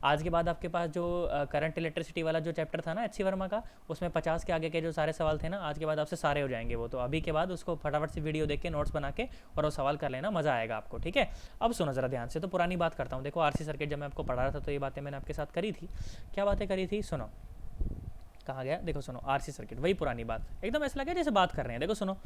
आज के बाद आपके पास जो करंट इलेक्ट्रिसिटी वाला जो चैप्टर था ना एच सी वर्मा का, उसमें 50 के आगे के जो सारे सवाल थे ना, आज के बाद आपसे सारे हो जाएंगे वो। तो अभी के बाद उसको फटाफट से वीडियो देख के नोट्स बना के और वो सवाल कर लेना, मज़ा आएगा आपको, ठीक है। अब सुनो ज़रा ध्यान से, तो पुरानी बात करता हूँ। देखो आरसी सर्किट जब मैं आपको पढ़ा रहा था तो ये बातें मैंने आपके साथ करी थी। क्या बातें करी थी, सुनो, कहाँ गया, देखो सुनो, आरसी सर्किट वही पुरानी बात, एकदम ऐसा लगे जैसे बात कर रहे हैं। देखो सुनो,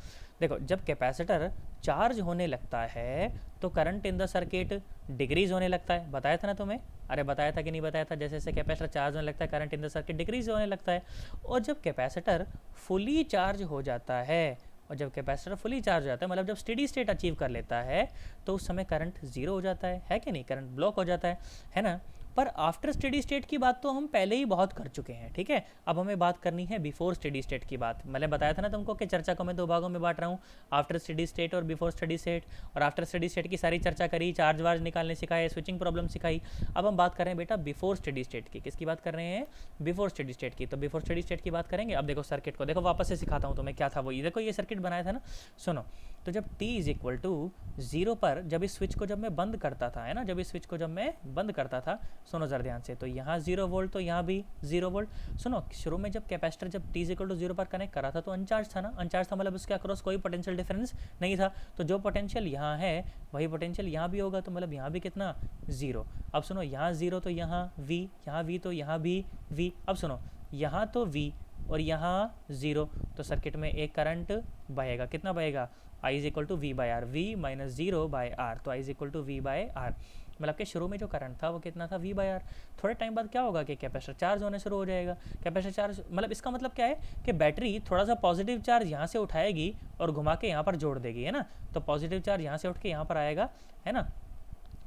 देखो जब कैपेसिटर चार्ज होने लगता है तो current in the circuit decrease होने लगता है, बताया था ना तुम्हें, अरे बताया था कि नहीं बताया था, जैसे जैसे कैपेसिटर चार्ज होने लगता है current in the circuit decrease होने लगता है। और जब कैपेसिटर फुली चार्ज हो जाता है, और जब कैपेसिटर फुली चार्ज हो जाता है मतलब जब स्टेडी स्टेट अचीव कर लेता है, तो उस समय करंट जीरो हो जाता है कि नहीं, करंट ब्लॉक हो जाता है ना। पर आफ्टर स्टेडी स्टेट की बात तो हम पहले ही बहुत कर चुके हैं, ठीक है। अब हमें बात करनी है बिफोर स्टेडी स्टेट की बात। मैंने बताया था ना तुमको कि चर्चा को मैं दो भागों में बांट रहा हूँ, आफ्टर स्टेडी स्टेट और बिफोर स्टेडी स्टेट। और आफ्टर स्टेडी स्टेट की सारी चर्चा करी, चार्ज वार्ज निकालने सिखाए, स्विचिंग प्रॉब्लम सिखाई। अब हम बात कर रहे हैं बेटा बिफोर स्टेडी स्टेट की। किसकी बात कर रहे हैं, बिफोर स्टेडी स्टेट की। तो बिफोर स्टेडी स्टेट की बात करेंगे। अब देखो सर्किट को देखो, वापस से सिखाता हूँ तुम्हें क्या था वो। ये देखो ये सर्किट बनाया था ना, सुनो। तो जब t इज इक्वल टू 0 पर, जब इस स्विच को जब मैं बंद करता था, है ना, जब इस स्विच को जब मैं बंद करता था, सुनो जरा ध्यान से, तो यहाँ 0 वोल्ट तो यहाँ भी 0 वोल्ट। सुनो, शुरू में जब कैपेसिटर जब t इज इक्वल टू 0 पर कनेक्ट करा था तो अनचार्ज था ना, अनचार्ज था मतलब उसके अक्रॉस कोई पोटेंशियल डिफरेंस नहीं था। तो जो पोटेंशियल यहाँ है वही पोटेंशियल यहाँ भी होगा, तो मतलब यहाँ भी कितना, 0। अब सुनो, यहाँ 0 तो यहाँ v, यहाँ v तो यहाँ भी v। अब सुनो, यहाँ तो v और यहाँ 0, तो सर्किट में एक करंट बहेगा, कितना बहेगा, I is equal to V by R, V minus 0 by R, तो I is equal to V by R. मतलब कि शुरू में जो करंट था वो कितना था, v बाई आर। थोड़े टाइम बाद क्या होगा कि कैपेसिटर चार्ज होने शुरू हो जाएगा। कैपेसिटर चार्ज मतलब इसका मतलब क्या है कि बैटरी थोड़ा सा पॉजिटिव चार्ज यहाँ से उठाएगी और घुमा के यहाँ पर जोड़ देगी, है ना। तो पॉजिटिव चार्ज यहाँ से उठ के यहाँ पर आएगा, है ना।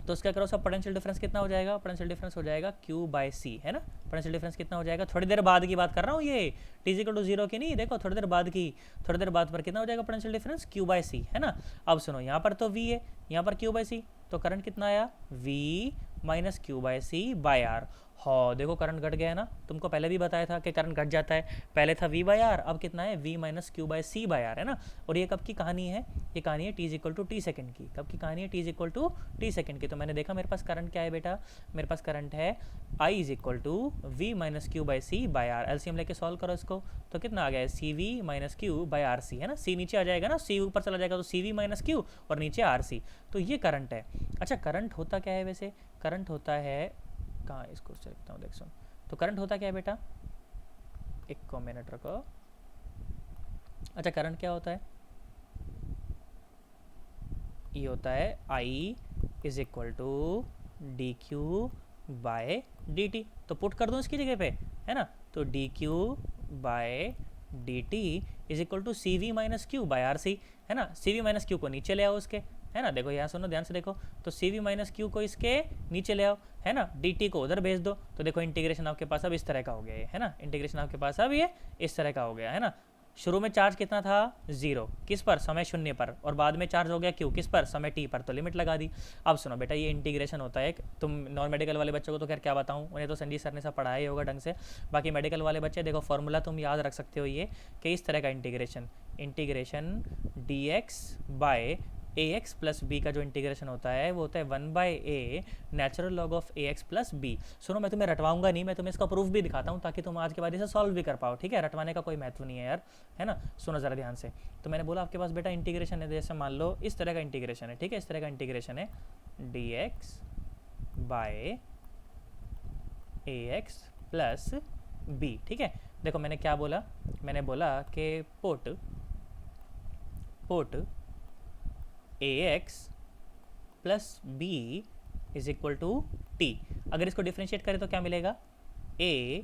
तो उसके अक्रॉस का पोटेंशियल डिफरेंस कितना हो जाएगा, पोटेंशियल डिफरेंस हो जाएगा Q बाई सी, है ना। पोटेंशियल डिफरेंस कितना हो जाएगा, थोड़ी देर बाद की बात कर रहा हूँ, ये t इक्वल टू 0 की नहीं, देखो थोड़ी देर बाद की, थोड़ी देर बाद पर कितना हो जाएगा पोटेंशियल डिफरेंस, Q बाई सी, है ना। अब सुनो, यहाँ पर तो V है, यहाँ पर Q बाई सी, तो करंट कितना आया, V minus Q by C by R. हाँ देखो करंट घट गया है ना, तुमको पहले भी बताया था कि करंट घट जाता है। पहले था v बाई आर, अब कितना है, v minus Q by C by R, है ना। और ये कब की कहानी है, ये कहानी है t is equal to T second की। कब की कहानी है, t is equal to T second की। तो मैंने देखा मेरे पास करंट क्या है बेटा, मेरे पास करंट है I is equal to V minus Q by C by R. LCM लेके सॉल्व करो इसको, तो कितना आ गया है, C V minus Q by R C, है ना। सी नीचे आ जाएगा ना, सी ऊपर चला जाएगा तो सी वी माइनस क्यू और नीचे आर सी। तो ये करंट है। अच्छा करंट होता क्या है वैसे, करंट होता है, कहाँ इसको देखता हूँ, देख सुन। तो करंट होता क्या है बेटा, एक मिनट रखो। अच्छा करंट क्या होता है, ये होता है I is equal to D Q by D T. तो पुट कर दूँ इसकी जगह पे, है ना। तो D Q by D T is equal to C V minus Q by R C, है ना। सी वी माइनस क्यू को नीचे ले आओ उसके, है ना। देखो यहाँ सुनो ध्यान से देखो, तो सी वी माइनस क्यू को इसके नीचे ले आओ, है ना, डी टी को उधर भेज दो, तो देखो इंटीग्रेशन आपके पास अब इस तरह का हो गया ये, है ना, इंटीग्रेशन आपके पास अब ये इस तरह का हो गया, है ना। शुरू में चार्ज कितना था 0, किस पर, समय 0 पर, और बाद में चार्ज हो गया क्यू किस पर, समय t पर, तो लिमिट लगा दी। अब सुनो बेटा, ये इंटीग्रेशन होता है, तुम नॉन मेडिकल वाले बच्चों को तो खैर क्या बताऊँ, उन्हें तो संजीव सर ने सब पढ़ाया ही होगा ढंग से। बाकी मेडिकल वाले बच्चे देखो फॉर्मूला तुम याद रख सकते हो ये, कि इस तरह का integration D X by A X plus B का जो इंटीग्रेशन होता है वो होता है 1/a natural log of A X plus B. सुनो मैं तुम्हें रटवाऊंगा नहीं, मैं तुम्हें इसका प्रूफ भी दिखाता हूँ ताकि तुम आज के बाद इसे सॉल्व भी कर पाओ, ठीक है। रटवाने का कोई महत्व नहीं है यार, है ना। सुनो ज़रा ध्यान से, तो मैंने बोला आपके पास बेटा इंटीग्रेशन है, जैसे मान लो इस तरह का इंटीग्रेशन है, ठीक है, इस तरह का इंटीग्रेशन है D X by A X plus B, ठीक है। देखो मैंने क्या बोला, मैंने बोला कि put A X plus B is equal to T. अगर इसको डिफ्रेंशिएट करें तो क्या मिलेगा, A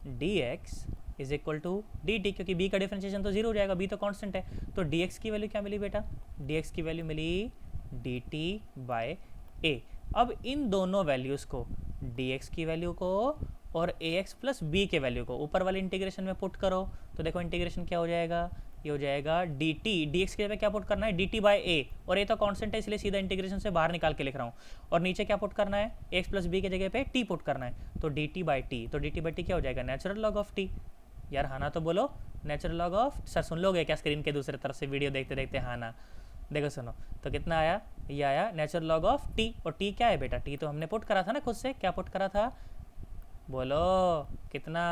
D X is equal to D T, क्योंकि बी का डिफ्रेंशिएशन तो 0 हो जाएगा, बी तो कांस्टेंट है। तो डी एक्स की वैल्यू क्या मिली बेटा, डी एक्स की वैल्यू मिली डी टी बाय ए। अब इन दोनों वैल्यूज़ को, डी एक्स की वैल्यू को और ए एक्स प्लस बी के वैल्यू को ऊपर वाले इंटीग्रेशन में पुट करो, तो देखो इंटीग्रेशन क्या हो जाएगा, ये हो जाएगा डी टी, डी एक्स के जगह क्या पुट करना है, डी टी बाई ए, और ए तो कांस्टेंट है इसलिए सीधा इंटीग्रेशन से बाहर निकाल के लिख रहा हूँ, और नीचे क्या पुट करना है, एक्स प्लस बी के जगह पे टी पुट करना है, तो डी टी बाई टी, तो डी टी बाई टी क्या हो जाएगा, नेचुरल लॉग ऑफ टी। यार हाँ ना तो बोलो, नेचुरल लॉग ऑफ, सर सुन लोगे क्या स्क्रीन के दूसरे तरफ से वीडियो देखते देखते, हाँ ना, देखो सुनो, तो कितना आया, ये आया नेचुरल लॉग ऑफ टी, और टी क्या है बेटा, टी तो हमने पुट करा था ना खुद से, क्या पुट करा था, बोलो कितना,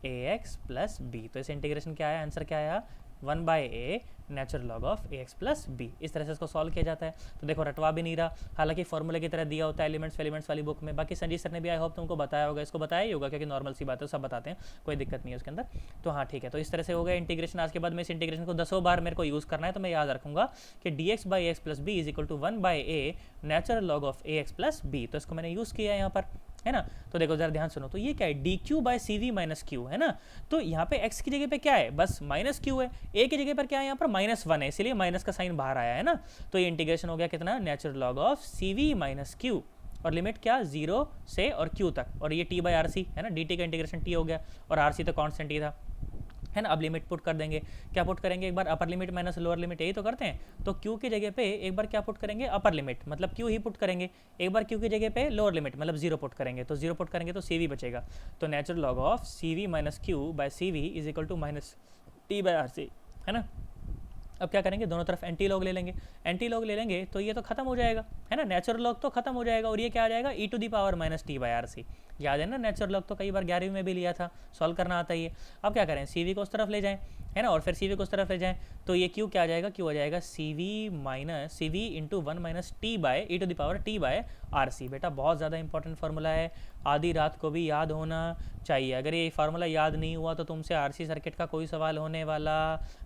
ए एक्स प्लस बी, तो इस इंटीग्रेशन क्या आया, आंसर क्या आया, 1/a natural log of A X plus B. इस तरह से इसको सॉल्व किया जाता है। तो देखो रटवा भी नहीं रहा, हालांकि फॉर्मूले की तरह दिया होता है एलिमेंट्स वाली बुक में। बाकी संजीव सर ने भी आई होप तुमको बताया होगा, इसको बताया ही होगा क्योंकि नॉर्मल सी बात है, सब बताते हैं, कोई दिक्कत नहीं है उसके अंदर। तो हाँ ठीक है, तो इस तरह से हो गया इंटीग्रेशन। आज के बाद में इस इंटीग्रेशन को 10 बार मेरे को यूज़ करना है, तो मैं याद रखूंगा कि D X by X plus B is equal to 1/a natural log of A X plus B. तो इसको मैंने यूज़ किया है यहाँ पर, है ना। तो देखो जरा ध्यान सुनो, तो ये क्या है, D Q by C V minus Q, है ना। तो यहाँ पे x की जगह पे क्या है, बस माइनस क्यू है, a की जगह पर क्या है यहाँ पर -1 है, इसलिए माइनस का साइन बाहर आया, है ना। तो ये इंटीग्रेशन हो गया कितना, natural log of C V minus Q, और लिमिट क्या 0 से और q तक, और ये t बाई आर सी, है ना, dt का इंटीग्रेशन t हो गया, और आर सी तो कॉन्स्टेंट ही था, है ना। अब लिमिट पुट कर देंगे, क्या पुट करेंगे, एक बार upper limit minus lower limit, यही तो करते हैं। तो q की जगह पे एक बार क्या पुट करेंगे, अपर लिमिट, मतलब q ही पुट करेंगे, एक बार q की जगह पे लोअर लिमिट मतलब 0 पुट करेंगे, तो 0 पुट करेंगे तो cv बचेगा। तो natural log of cv minus Q by cv is equal to minus T by R C, है ना। अब क्या करेंगे, दोनों तरफ एंटी लॉग ले लेंगे, एंटी लॉग ले लेंगे तो ये तो खत्म हो जाएगा, है ना, नेचुरल लॉग तो खत्म हो जाएगा, और ये क्या आ जाएगा, e to the power minus T by R C. याद है ना, नेचुरल लॉग तो कई बार 11वीं में भी लिया था, सॉल्व करना आता ही है। अब क्या करें, सी वी को उस तरफ ले जाएं, है ना, और फिर सी वी को उस तरफ ले जाएं, तो ये क्यू क्या आ जाएगा, क्यू आ जाएगा C V into 1 minus T by E to the power T by R C. बेटा बहुत ज़्यादा इंपॉर्टेंट फार्मूला है, आधी रात को भी याद होना चाहिए। अगर ये फार्मूला याद नहीं हुआ तो तुमसे आरसी सर्किट का कोई सवाल होने वाला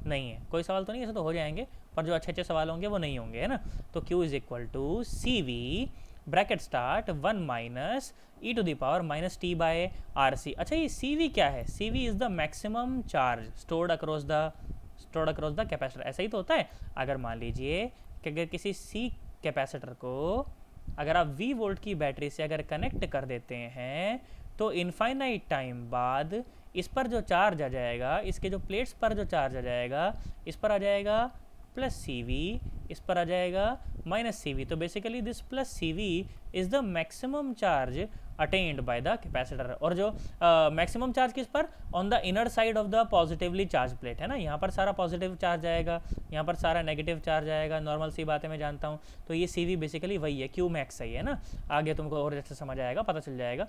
नहीं है, कोई सवाल तो नहीं, ऐसे तो हो जाएंगे पर जो अच्छे अच्छे सवाल होंगे वो नहीं होंगे, है ना। तो Q is equal to C V bracket start 1 minus E to the power minus T by R C. अच्छा ये सी वी क्या है, C V is the maximum charge stored across the capacitor. ऐसा ही तो होता है, अगर मान लीजिए कि अगर किसी सी कैपेसिटर को अगर आप V वोल्ट की बैटरी से अगर कनेक्ट कर देते हैं तो इनफाइनाइट टाइम बाद इस पर जो चार्ज आ जाएगा, इसके जो प्लेट्स पर जो चार्ज आ जाएगा, इस पर आ जाएगा प्लस सी वी, इस पर आ जाएगा माइनस सी वी। तो basically this plus C V is the maximum charge attained by the capacitor. और जो मैक्सिमम चार्ज किस पर, on the inner side of the positively charge plate, है ना। यहाँ पर सारा पॉजिटिव चार्ज आएगा, यहाँ पर सारा नेगेटिव चार्ज आएगा, नॉर्मल सी बातें मैं जानता हूँ। तो ये सी वी बेसिकली वही है, क्यू मैक्स सही है ना। आगे तुमको और अच्छे समझ आएगा, पता चल जाएगा।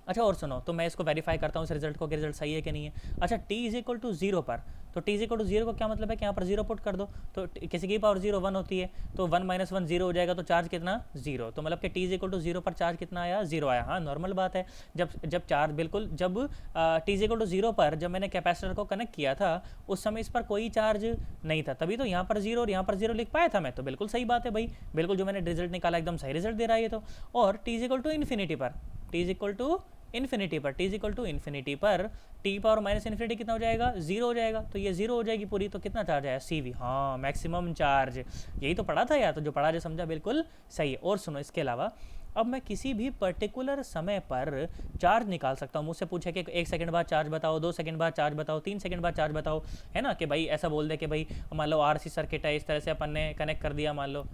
अच्छा और सुनो, तो मैं इसको वेरीफाई करता हूँ इस रिजल्ट को कि रिजल्ट सही है कि नहीं है। अच्छा t इज इक्वल टू 0 पर, तो t इज इक्वल टू 0 को क्या मतलब है कि यहाँ पर 0 पुट कर दो, तो किसी की पावर 0 1 होती है, तो 1 माइनस 1 0 हो जाएगा, तो चार्ज कितना 0। तो मतलब कि t इज इक्वल टू 0 पर चार्ज कितना आया, 0 आया। हाँ नॉर्मल बात है, जब चार्ज बिल्कुल जब t इज इक्वल टू 0 पर जब मैंने कैपेसिटर को कनेक्ट किया था उस समय इस पर कोई चार्ज नहीं था, तभी तो यहाँ पर 0 और यहाँ पर 0 लिख पाया था मैं। तो बिल्कुल सही बात है भाई, बिल्कुल जो मैंने रिजल्ट निकाला एकदम सही रिजल्ट दे रहा है ये तो। और t is equal to infinity पर, t is equal to infinity पर, T is equal to infinity पर टी पावर माइनस इन्फिनिटी कितना हो जाएगा, जीरो हो जाएगा। तो ये जीरो हो जाएगी पूरी, तो कितना चार्ज आया, सी वी। हाँ, मैक्सिमम चार्ज, यही तो पढ़ा था यार, तो जो पढ़ा जो समझा बिल्कुल सही है। और सुनो, इसके अलावा अब मैं किसी भी पर्टिकुलर समय पर चार्ज निकाल सकता हूँ। मुझसे पूछे कि 1 सेकंड बाद चार्ज बताओ, 2 सेकंड बाद चार्ज बताओ, 3 सेकंड बाद चार्ज बताओ, है ना, कि भाई ऐसा बोल दे कि भाई मान लो आरसी सर्किट है, इस तरह से अपन ने कनेक्ट कर दिया, मान लो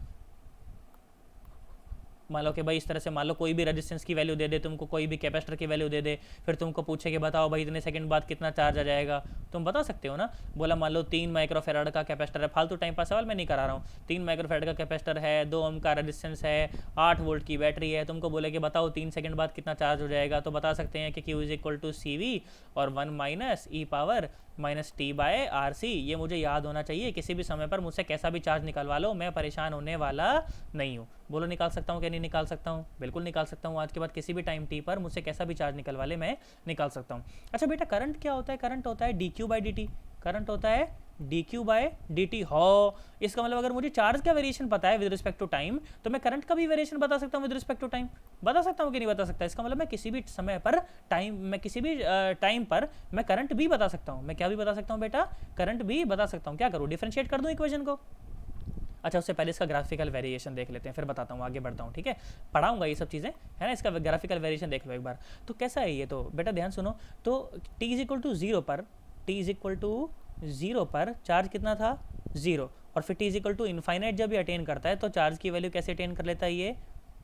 कि भाई इस तरह से मान लो कोई भी रेजिस्टेंस की वैल्यू दे दे तुमको, कोई भी कैपेसिटर की वैल्यू दे दे, फिर तुमको पूछे कि बताओ भाई इतने सेकंड बाद कितना चार्ज आ जाएगा, तुम बता सकते हो ना। बोला मान लो 3 माइक्रोफेराड का कैपेसिटर है, फालतू टाइम पास सवाल मैं नहीं करा रहा हूँ, 3 माइक्रोफेराड का कैपेसिटर है, 2 ओम का रेजिस्टेंस है, 8 वोल्ट की बैटरी है, तुमको बोले कि बताओ 3 सेकंड बाद कितना चार्ज हो जाएगा, तो बता सकते हैं कि Q is equal to C V और 1 minus E power minus T by R C. ये मुझे याद होना चाहिए, किसी भी समय पर मुझसे कैसा भी चार्ज निकलवा लो, मैं परेशान होने वाला नहीं हूँ। बोलो निकाल सकता हूँ कि नहीं निकाल सकता हूँ, बिल्कुल निकाल सकता हूँ। आज के बाद किसी भी टाइम टी पर मुझसे कैसा भी चार्ज निकलवा ले, मैं निकाल सकता हूँ। अच्छा बेटा, करंट क्या होता है, करंट होता है D Q by D T, current होता है D Q by D T. हो, इसका मतलब अगर मुझे चार्ज का वेरिएशन पता है विद रिस्पेक्ट टू टाइम, तो मैं करंट का भी वेरिएशन बता सकता हूँ विद रिस्पेक्ट टू टाइम। बता सकता हूँ कि नहीं बता सकता? इसका मतलब मैं किसी भी समय पर टाइम, मैं किसी भी टाइम पर मैं करंट भी बता सकता हूँ। मैं क्या भी बता सकता हूँ बेटा, करंट भी बता सकता हूँ। क्या करूँ, डिफरेंशिएट कर दूँ इक्वेशन को? अच्छा, उससे पहले इसका ग्राफिकल वेरिएशन देख लेते हैं, फिर बताता हूँ, आगे बढ़ता हूँ, ठीक है। पढ़ाऊंगा ये सब चीज़ें, है ना। इसका ग्राफिकल वेरिएशन देख लो एक बार, तो कैसा है ये। तो बेटा ध्यान सुनो, तो t is equal to zero पर, t is equal to zero पर चार्ज कितना था, जीरो। और फिर t is equal to infinite जब भी अटेन करता है तो चार्ज की वैल्यू कैसे अटेन कर लेता है, ये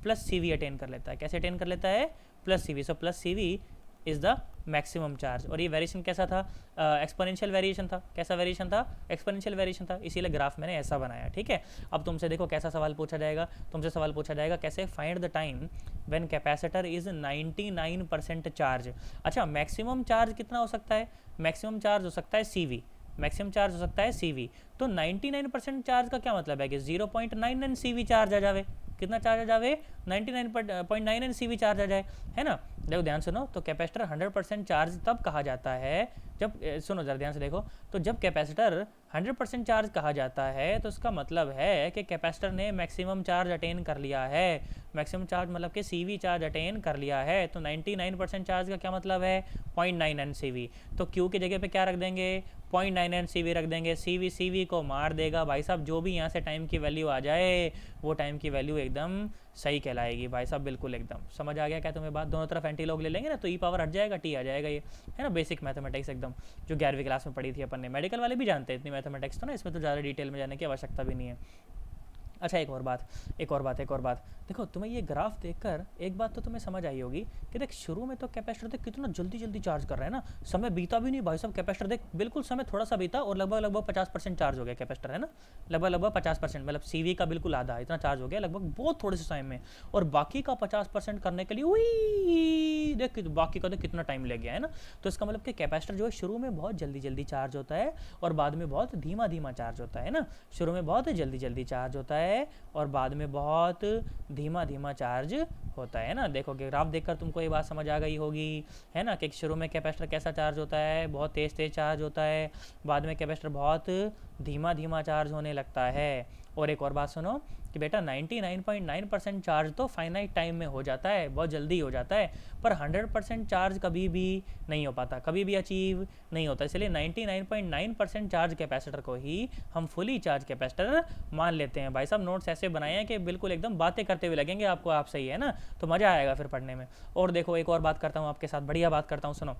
प्लस सी वी अटेन कर लेता है। कैसे अटेन कर लेता है, plus C V. So plus C V is the maximum charge. और ये वेरिएशन कैसा था, एक्सपोनेंशियल वेरिएशन था। कैसा वेरिएशन था, एक्सपोनेंशियल वेरिएशन था, इसीलिए ग्राफ मैंने ऐसा बनाया, ठीक है। अब तुमसे देखो कैसा सवाल पूछा जाएगा, तुमसे सवाल पूछा जाएगा कैसे, find the time when capacitor is 99% charge. अच्छा, मैक्सिमम चार्ज कितना हो सकता है, मैक्सिमम चार्ज हो सकता है सी वी, मैक्सिमम चार्ज हो सकता है सी वी। तो 99% चार्ज का क्या मतलब है कि 0.99 सी वी चार्ज आ जावे। कितना चार्ज आ जावे, 99.99 सी वी चार्ज आ जाए, है ना। देखो ध्यान सुनो, तो कैपेसिटर 100% चार्ज तब कहा जाता है जब, सुनो जरा ध्यान से देखो, तो जब कैपेसिटर 100% चार्ज कहा जाता है तो उसका मतलब है कि कैपेसिटर ने मैक्सिमम चार्ज अटेन कर लिया है। मैक्सिमम चार्ज मतलब कि सी वी चार्ज अटेन कर लिया है। तो 99% चार्ज का क्या मतलब है, 0.99 सी वी। तो क्यू की जगह पे क्या रख देंगे, 0.99 सी वी रख देंगे। सी वी को मार देगा भाई साहब, जो भी यहाँ से टाइम की वैल्यू आ जाए वो टाइम की वैल्यू एकदम सही कहलाएगी भाई साहब, बिल्कुल एकदम। समझ आ गया क्या तुम्हें बात? दोनों तरफ एंटी लॉग ले लेंगे ना तो ई पावर हट जाएगा, टी आ जाएगा, ये है ना बेसिक मैथमेटिक्स एकदम, जो 11वीं क्लास में पढ़ी थी अपन ने। मेडिकल वाले भी जानते हैं इतनी मैथमेटिक्स, तो ना इसमें तो ज़्यादा डिटेल में जाने की आवश्यकता भी नहीं है। अच्छा, एक और बात देखो, तुम्हें ये ग्राफ देखकर एक बात तो तुम्हें समझ आई होगी कि देख शुरू में तो कैपेसिटर देख कितना जल्दी जल्दी चार्ज कर रहा है ना, समय बीता भी नहीं भाई साहब। कैपेसिटर देख बिल्कुल समय थोड़ा सा बीता और लगभग 50% चार्ज हो गया कैपेसिटर, है ना। लगभग 50%, मतलब सीवी का बिल्कुल आधा इतना चार्ज हो गया लगभग, बहुत थोड़े से टाइम में। और बाकी का 50% करने के लिए वही देख, बाकी का देख कितना टाइम लग गया, है ना। तो इसका मतलब कि कैपेसिटर जो है शुरू में बहुत जल्दी जल्दी चार्ज होता है और बाद में बहुत धीमा धीमा चार्ज होता है ना। शुरू में बहुत जल्दी जल्दी चार्ज होता है और बाद में बहुत धीमा धीमा चार्ज होता है ना। देखो ग्राफ देखकर तुमको ये बात समझ आ गई होगी, है ना, कि शुरू में कैपेसिटर कैसा चार्ज होता है, बहुत तेज़ तेज़ चार्ज होता है, बाद में कैपेसिटर बहुत धीमा धीमा चार्ज होने लगता है। और एक और बात सुनो कि बेटा 99.9% चार्ज तो फाइनाइट टाइम में हो जाता है, बहुत जल्दी हो जाता है, पर 100% चार्ज कभी भी नहीं हो पाता, कभी भी अचीव नहीं होता। इसलिए 99.9% चार्ज कैपेसिटर को ही हम फुली चार्ज कैपेसिटर मान लेते हैं। भाई साहब नोट्स ऐसे बनाए हैं कि बिल्कुल एकदम बातें करते हुए लगेंगे आपको, आप सही है ना, तो मज़ा आएगा फिर पढ़ने में। और देखो एक और बात करता हूँ आपके साथ, बढ़िया बात करता हूँ, सुनो।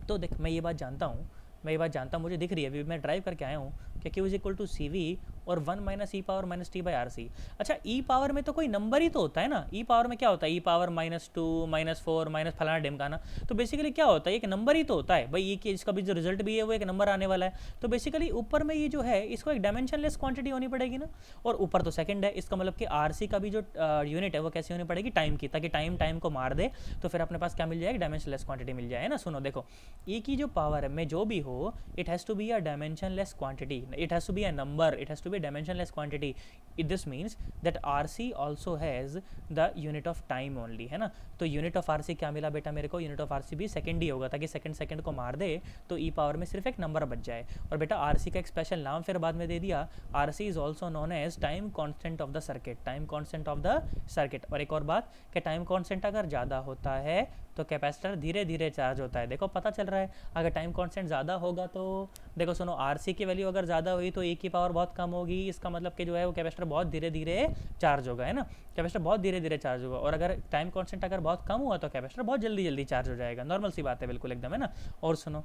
तो देख मैं ये बात जानता हूँ, मुझे दिख रही है, अभी मैं ड्राइव करके आया हूँ कि Q is equal to C V और 1 minus E power minus T by R C. अच्छा, ई पावर में तो कोई नंबर ही तो होता है ना। ई पावर में क्या होता है, ई पावर -2 -4 माइनस फलाना ढिमकाना, तो बेसिकली क्या होता है, एक नंबर ही तो होता है भाई। ये इसका भी जो रिजल्ट भी है वो एक नंबर आने वाला है। तो बेसिकली ऊपर में ये जो है इसको एक डायमेंशनलेस क्वांटिटी होनी पड़ेगी ना, और ऊपर तो सेकंड है। इसका मतलब कि आर सी का भी जो यूनिट है वो कैसे होनी पड़ेगी, टाइम की, ताकि टाइम को मार दे तो फिर अपने पास क्या मिल जाएगी, डायमेंशनलेस क्वांटिटी मिल जाए ना। सुनो देखो, ई की जो पावर है में जो भी हो, it has to be a dimensionless quantity, it has to be a number, it has to be dimensionless quantity. This means that RC also has the unit of time only, है ना. तो unit of RC क्या मिला बेटा मेरे को, unit of RC भी second ही होगा, ताकि सेकंड को मार दे तो ई पावर में सिर्फ एक नंबर बच जाए. और बेटा RC का एक स्पेशल नाम फिर बाद में दे दिया, RC is also known as time constant of the circuit, time constant of the circuit. और एक और बात कि टाइम कॉन्स्टेंट अगर ज़्यादा होता है तो कैपेसिटर धीरे धीरे चार्ज होता है. देखो पता चल रहा है, अगर टाइम कांस्टेंट ज़्यादा होगा तो देखो सुनो, आरसी की वैल्यू अगर ज़्यादा हुई तो ए की पावर बहुत कम होगी, इसका मतलब कि जो है वो कैपेसिटर बहुत धीरे धीरे चार्ज होगा, है ना. कैपेसिटर बहुत धीरे धीरे चार्ज होगा. और अगर टाइम कांस्टेंट अगर बहुत कम हुआ तो कैपेसिटर बहुत जल्दी जल्दी चार्ज हो जाएगा. नॉर्मल सी बात है बिल्कुल एकदम, है ना. और सुनो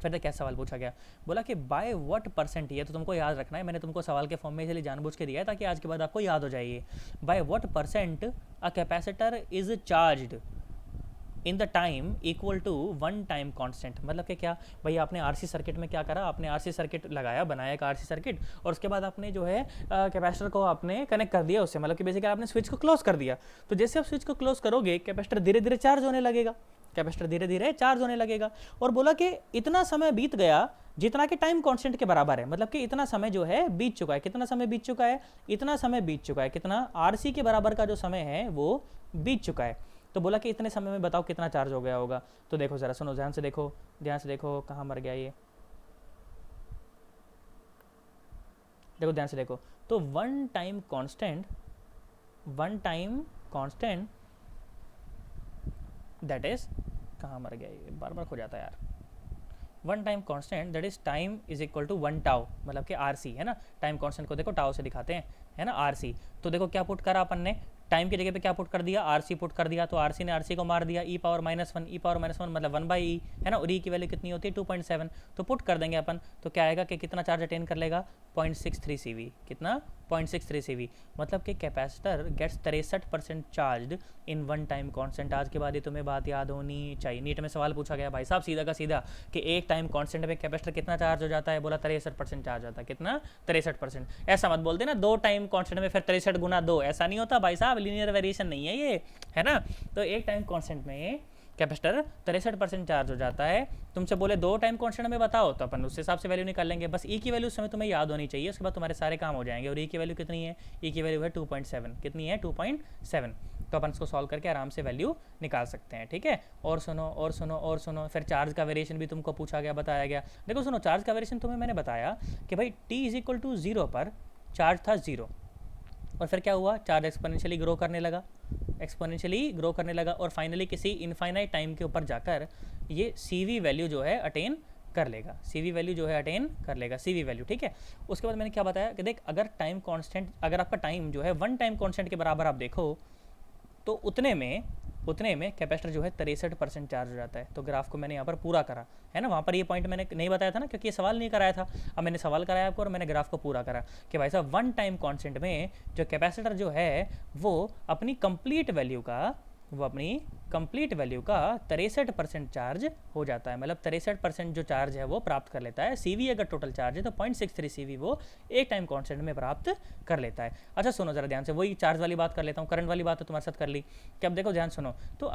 फिर क्या सवाल पूछा गया, बोला कि बाय व्हाट परसेंट, ये तो तुमको याद रखना है, मैंने तुमको सवाल के फॉर्म में इसलिए जानबूझ के दिया है ताकि आज के बाद आपको याद हो जाइए. By what percent a capacitor is charged in the time equal to one time constant. मतलब कि क्या भाई, आपने आरसी सर्किट में क्या करा, आपने आरसी सर्किट लगाया, बनाया एक आरसी सर्किट, और उसके बाद आपने जो है कैपेसिटर को आपने कनेक्ट कर दिया उससे, मतलब कि बेसिकली आपने स्विच को क्लोज कर दिया. तो जैसे आप स्विच को क्लोज करोगे कैपेसिटर धीरे धीरे चार्ज होने लगेगा, कैपेसिटर धीरे धीरे चार्ज होने लगेगा. और बोला कि इतना समय बीत गया जितना कि टाइम कांस्टेंट के बराबर है, मतलब कि इतना समय जो है बीत चुका है. कितना समय बीत चुका है, इतना समय बीत चुका है. कितना, आरसी के बराबर का जो समय है वो बीत चुका है. तो बोला कि इतने समय में बताओ कितना चार्ज हो गया होगा. तो देखो जरा सुनो, ध्यान से देखो, ध्यान से देखो, कहाँ मर गया ये, देखो ध्यान से देखो. तो one time constant that is, कहाँ मर गया ये, बार बार खो जाता है यार. One time constant that is time is equal to one tau, मतलब कि आरसी, है ना. टाइम कांस्टेंट को देखो टाउ से दिखाते हैं, है ना, आरसी. तो देखो क्या पुट करा अपन ने, टाइम की जगह पे क्या पुट कर दिया, आरसी पुट कर दिया. तो आरसी ने आरसी को मार दिया, ई पावर माइनस वन, ई पावर माइनस वन मतलब 1/e, है ना. और ई की वैल्यू कितनी होती है 2.7. तो पुट कर देंगे अपन, तो क्या आएगा कि कितना चार्ज अटेन कर लेगा 0.63 CV. कितना, 0.63 CV. मतलब कि capacitor gets 63% charge in one time constant. आज के बाद ये तुम्हें बात याद होनी चाहिए. नीट में सवाल पूछा गया भाई साहब सीधा का सीधा कि एक टाइम कॉन्स्टेंट में कैपेसिटर कितना चार्ज हो जाता है, बोला 63% चार्ज होता है. कितना, 63%. ऐसा मत बोलते ना, दो टाइम कॉन्स्टेंट में फिर 63 गुना 2, ऐसा नहीं होता भाई साहब, लीनियर वेरिएशन नहीं है ये, है ना. तो एक टाइम कांस्टेंट में कैपेसिटर 63% चार्ज हो जाता है. तुमसे बोले दो टाइम कांस्टेंट में बताओ तो अपन उस हिसाब से वैल्यू निकाल लेंगे. बस ई की वैल्यू उस समय तुम्हें याद होनी चाहिए, उसके बाद तुम्हारे सारे काम हो जाएंगे. और ई की वैल्यू कितनी है, ई की वैल्यू है 2.7. कितनी है, 2.7. तो अपन इसको सॉल्व करके आराम से वैल्यू निकाल सकते हैं, ठीक है. और सुनो और सुनो और सुनो, फिर चार्ज का वेरिएशन भी तुमको पूछा गया, बताया गया. देखो सुनो, चार्ज का वेरिएशन तुम्हें मैंने बताया कि भाई t इज इक्वल टू 0 पर चार्ज था 0, और फिर क्या हुआ, चार्ज एक्सपोनेंशियली ग्रो करने लगा, और फाइनली किसी इनफाइनाइट टाइम के ऊपर जाकर ये CV वैल्यू जो है अटेन कर लेगा, CV वैल्यू जो है अटेन कर लेगा, CV वैल्यू, ठीक है. उसके बाद मैंने क्या बताया कि देख, अगर टाइम कांस्टेंट, अगर आपका टाइम जो है वन टाइम कांस्टेंट के बराबर आप देखो तो उतने में कैपेसिटर जो है 63% चार्ज हो जाता है. तो ग्राफ को मैंने यहाँ पर पूरा करा, है ना. वहाँ पर ये पॉइंट मैंने नहीं बताया था ना, क्योंकि ये सवाल नहीं कराया था. अब मैंने सवाल कराया आपको और मैंने ग्राफ को पूरा करा कि भाई साहब वन टाइम कांस्टेंट में जो कैपेसिटर जो है वो अपनी कंप्लीट वैल्यू का 63% चार्ज हो जाता है. मतलब 63% जो चार्ज है वो प्राप्त कर लेता है. CV अगर टोटल चार्ज है तो 0.63 CV वो एक टाइम कांस्टेंट में प्राप्त कर लेता है. अच्छा सुनो जरा ध्यान से, वही चार्ज वाली बात कर लेता हूँ, करंट वाली बात तो तुम्हारे साथ कर ली. कि अब देखो ध्यान सुनो, तो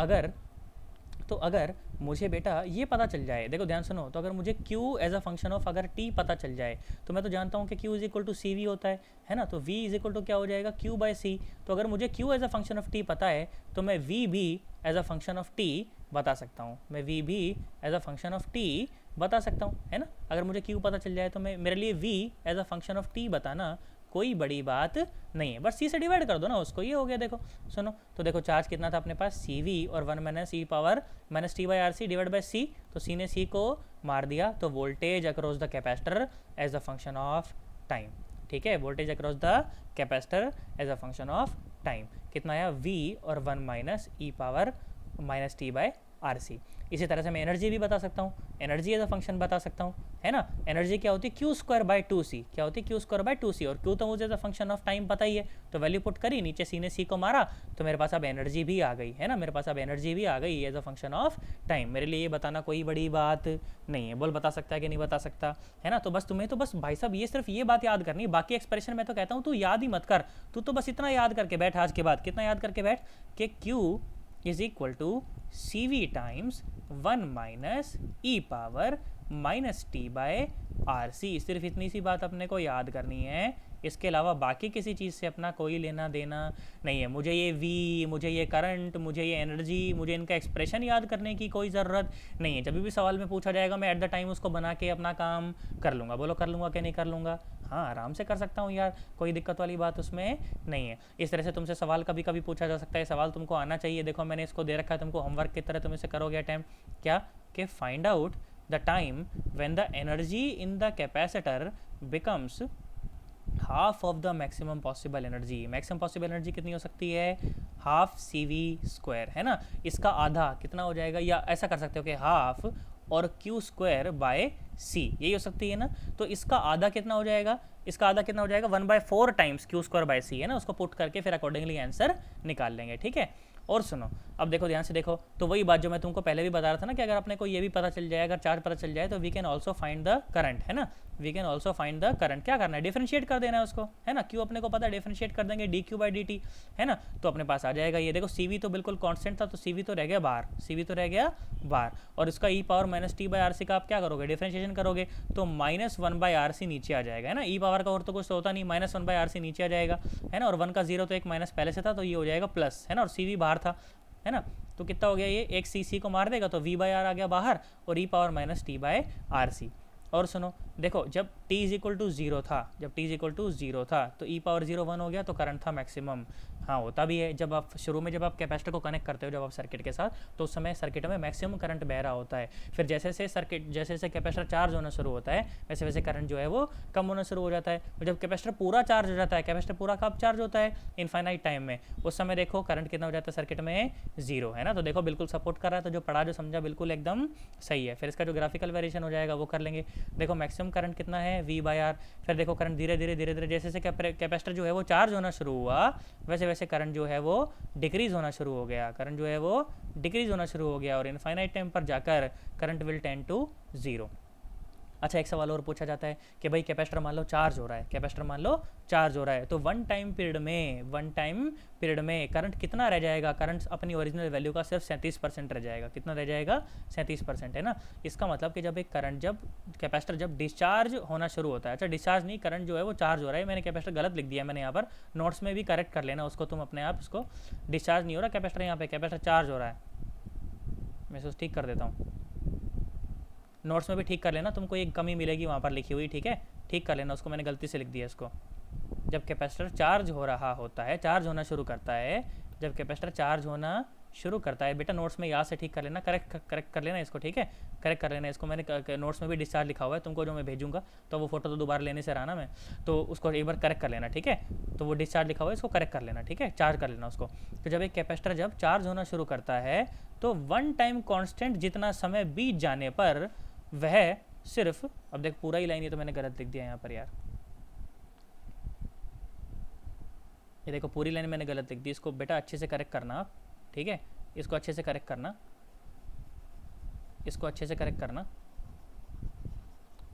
अगर मुझे बेटा ये पता चल जाए, देखो ध्यान सुनो, तो अगर मुझे Q as a function of अगर T पता चल जाए, तो मैं तो जानता हूँ कि Q is equal to CV होता है ना. तो V इज इक्वल टू क्या हो जाएगा, Q/C. तो अगर मुझे Q as a function of T पता है तो मैं V भी as a function of T बता सकता हूँ, है ना. अगर मुझे Q पता चल जाए तो मेरे लिए V as a function of T बताना कोई बड़ी बात नहीं है. बस C से डिवाइड कर दो ना उसको, ये हो गया. देखो सुनो, तो देखो चार्ज कितना था अपने पास, CV और 1 minus e power minus T/RC divide by C. तो C ने C को मार दिया, तो voltage across the capacitor as a function of time, ठीक है. Voltage across the capacitor as a function of time कितना आया, V और 1 minus e power minus T/RC. इसी तरह से मैं एनर्जी भी बता सकता हूँ, एनर्जी एज अ फंक्शन बता सकता हूँ, है ना. एनर्जी क्या होती है, Q²/2C. क्या होती है, Q²/2C. और Q तो मुझे as a function of time पता ही है, तो वैल्यू पुट करी, नीचे C ने C को मारा, तो मेरे पास अब एनर्जी भी आ गई, है ना. मेरे पास अब एनर्जी भी आ गई as a function of time. मेरे लिए ये बताना कोई बड़ी बात नहीं है. बोल बता सकता है कि नहीं बता सकता, है ना. तो बस तुम्हें तो बस भाई साहब ये सिर्फ ये बात याद करनी, बाकी एक्सप्रेशन मैं तो कहता हूँ तू याद ही मत कर, तू तो बस इतना याद करके बैठ आज के बाद. कितना याद करके बैठ कि Q is equal to CV times 1 minus e power minus T by R C. सिर्फ इतनी सी बात अपने को याद करनी है, इसके अलावा बाकी किसी चीज़ से अपना कोई लेना देना नहीं है। मुझे ये वी, मुझे ये करंट, मुझे ये एनर्जी, मुझे इनका एक्सप्रेशन याद करने की कोई ज़रूरत नहीं है। जब भी सवाल में पूछा जाएगा मैं एट द टाइम उसको बना के अपना काम कर लूँगा। बोलो कर लूँगा कि नहीं कर लूँगा? हाँ, आराम से कर सकता हूँ यार, कोई दिक्कत वाली बात उसमें नहीं है। इस तरह से तुमसे सवाल कभी कभी पूछा जा सकता है, सवाल तुमको आना चाहिए। देखो मैंने इसको दे रखा है तुमको होमवर्क की तरह, तुम इसे करोगे अटैम्प्ट क्या, कि find out the time when the energy in the capacitor becomes half of the maximum possible energy. Maximum possible energy कितनी हो सकती है? हाफ सी वी स्क्वायर, है ना। इसका आधा कितना हो जाएगा, या ऐसा कर सकते हो कि हाफ और क्यू स्क्वायर बाय सी, यही हो सकती है ना। तो इसका आधा कितना हो जाएगा? इसका आधा कितना हो जाएगा? 1/4 टाइम्स क्यू स्क्वायर बाय सी, है ना। उसको पुट करके फिर अकॉर्डिंगली आंसर निकाल लेंगे, ठीक है। और सुनो, अब देखो ध्यान से देखो, तो वही बात जो मैं तुमको पहले भी बता रहा था ना, कि अगर अपने को ये भी पता चल जाए, अगर चार्ज पता चल जाए, तो we can also find the current, है ना। We can also find the current. क्या करना है? डिफरेंशिएट कर देना है उसको, है ना। क्यू अपने को पता है, डिफरेंशिएट कर देंगे D Q by D t, है ना। तो अपने पास आ जाएगा ये। देखो सी वी तो बिल्कुल कांस्टेंट था, तो सी वी तो रह गया बाहर, सी वी तो रह गया बाहर। और इसका E power minus T by R C का आप क्या करोगे? डिफरेंशिएशन करोगे, तो -1/RC नीचे आ जाएगा, है ना। ई पावर का और तो कुछ तो होता नहीं, -1/RC नीचे आ जाएगा, है ना। और 1 का 0 तो एक माइनस पहले से था, तो ये हो जाएगा प्लस, है ना। और सी वी बाहर था, है ना। तो कितना हो गया ये? एक सी सी को मार देगा तो वी बाई आर आ गया बाहर, और ई power minus T by R C. और सुनो, देखो जब t is equal to zero था, जब t is equal to zero था, तो ई पावर 0 1 हो गया, तो करंट था मैक्सिमम। हाँ, होता भी है। जब आप शुरू में जब आप कैपेसिटर को कनेक्ट करते हो, जब आप सर्किट के साथ, तो उस समय सर्किट में मैक्सिमम करंट बह रहा होता है। फिर जैसे जैसे सर्किट, जैसे जैसे कैपेसिटर चार्ज होना शुरू होता है, वैसे वैसे करंट जो है वो कम होना शुरू हो जाता है। और जब कैपेसिटर पूरा चार्ज हो जाता है, कैपेसिटर पूरा कब चार्ज होता है? इनफाइनाइट टाइम में। उस समय देखो करंट कितना हो जाता है सर्किट में? 0, है ना। तो देखो बिल्कुल सपोर्ट कर रहा है, तो जो पढ़ा जो समझा बिल्कुल एकदम सही है। फिर इसका जो ग्राफिकल वेरिएशन हो जाएगा वो कर लेंगे। देखो मैक्सिमम करंट कितना है? V by R. फिर देखो करंट धीरे धीरे धीरे धीरे जैसे जैसे कैपेसिटर जो है वो चार्ज होना शुरू हुआ, वैसे वैसे करंट जो है वो डिक्रीज होना शुरू हो गया, करंट जो है वो डिक्रीज होना शुरू हो गया, और इनफाइनाइट टाइम पर जाकर करंट विल टेंड टू 0। अच्छा, एक सवाल और पूछा जाता है कि भाई कैपेसिटर मान लो चार्ज हो रहा है, कैपेसिटर मान लो चार्ज हो रहा है, तो वन टाइम पीरियड में करंट कितना रह जाएगा? करंट अपनी ओरिजिनल वैल्यू का सिर्फ 37% रह जाएगा। कितना रह जाएगा? 37%, है ना। इसका मतलब कि जब एक करंट, जब कैपेसिटर जब डिस्चार्ज होना शुरू होता है, अच्छा डिस्चार्ज नहीं, करंट जो है वो चार्ज हो रहा है, मैंने कैपेसिटर गलत लिख दिया, मैंने यहाँ पर नोट्स में भी करेक्ट कर लेना उसको तुम अपने आप। इसको डिस्चार्ज नहीं हो रहा कैपेसिटर, यहाँ पे कैपेसिटर चार्ज हो रहा है। मैं इसको ठीक कर देता हूँ, नोट्स में भी ठीक कर लेना, तुमको एक कमी मिलेगी वहाँ पर लिखी हुई, ठीक है। ठीक कर लेना उसको, मैंने गलती से लिख दिया इसको। जब कैपेसिटर चार्ज हो रहा होता है, चार्ज होना शुरू करता है, जब कैपेसिटर चार्ज होना शुरू करता है, बेटा नोट्स में यहाँ से ठीक कर लेना, करेक्ट कर लेना इसको, ठीक है। करेक्ट कर लेना इसको, मैंने नोट्स में भी डिस्चार्ज लिखा हुआ है, तुमको जो मैं भेजूंगा, तो वो फोटो तो दोबारा लेने से रहा ना मैं, तो उसको एक बार करेक्ट कर लेना, ठीक है। तो वो डिस्चार्ज लिखा हुआ है, इसको करेक्ट कर लेना, ठीक है, चार्ज कर लेना उसको। तो जब एक कैपेसिटर जब चार्ज होना शुरू करता है, तो वन टाइम कॉन्स्टेंट जितना समय बीत जाने पर वह सिर्फ, अब देख पूरा ही लाइन ये तो मैंने गलत लिख दिया यहाँ पर यार, ये देखो पूरी लाइन मैंने गलत लिख दी, इसको बेटा अच्छे से करेक्ट करना आप, ठीक है। इसको अच्छे से करेक्ट करना, इसको अच्छे से करेक्ट करना,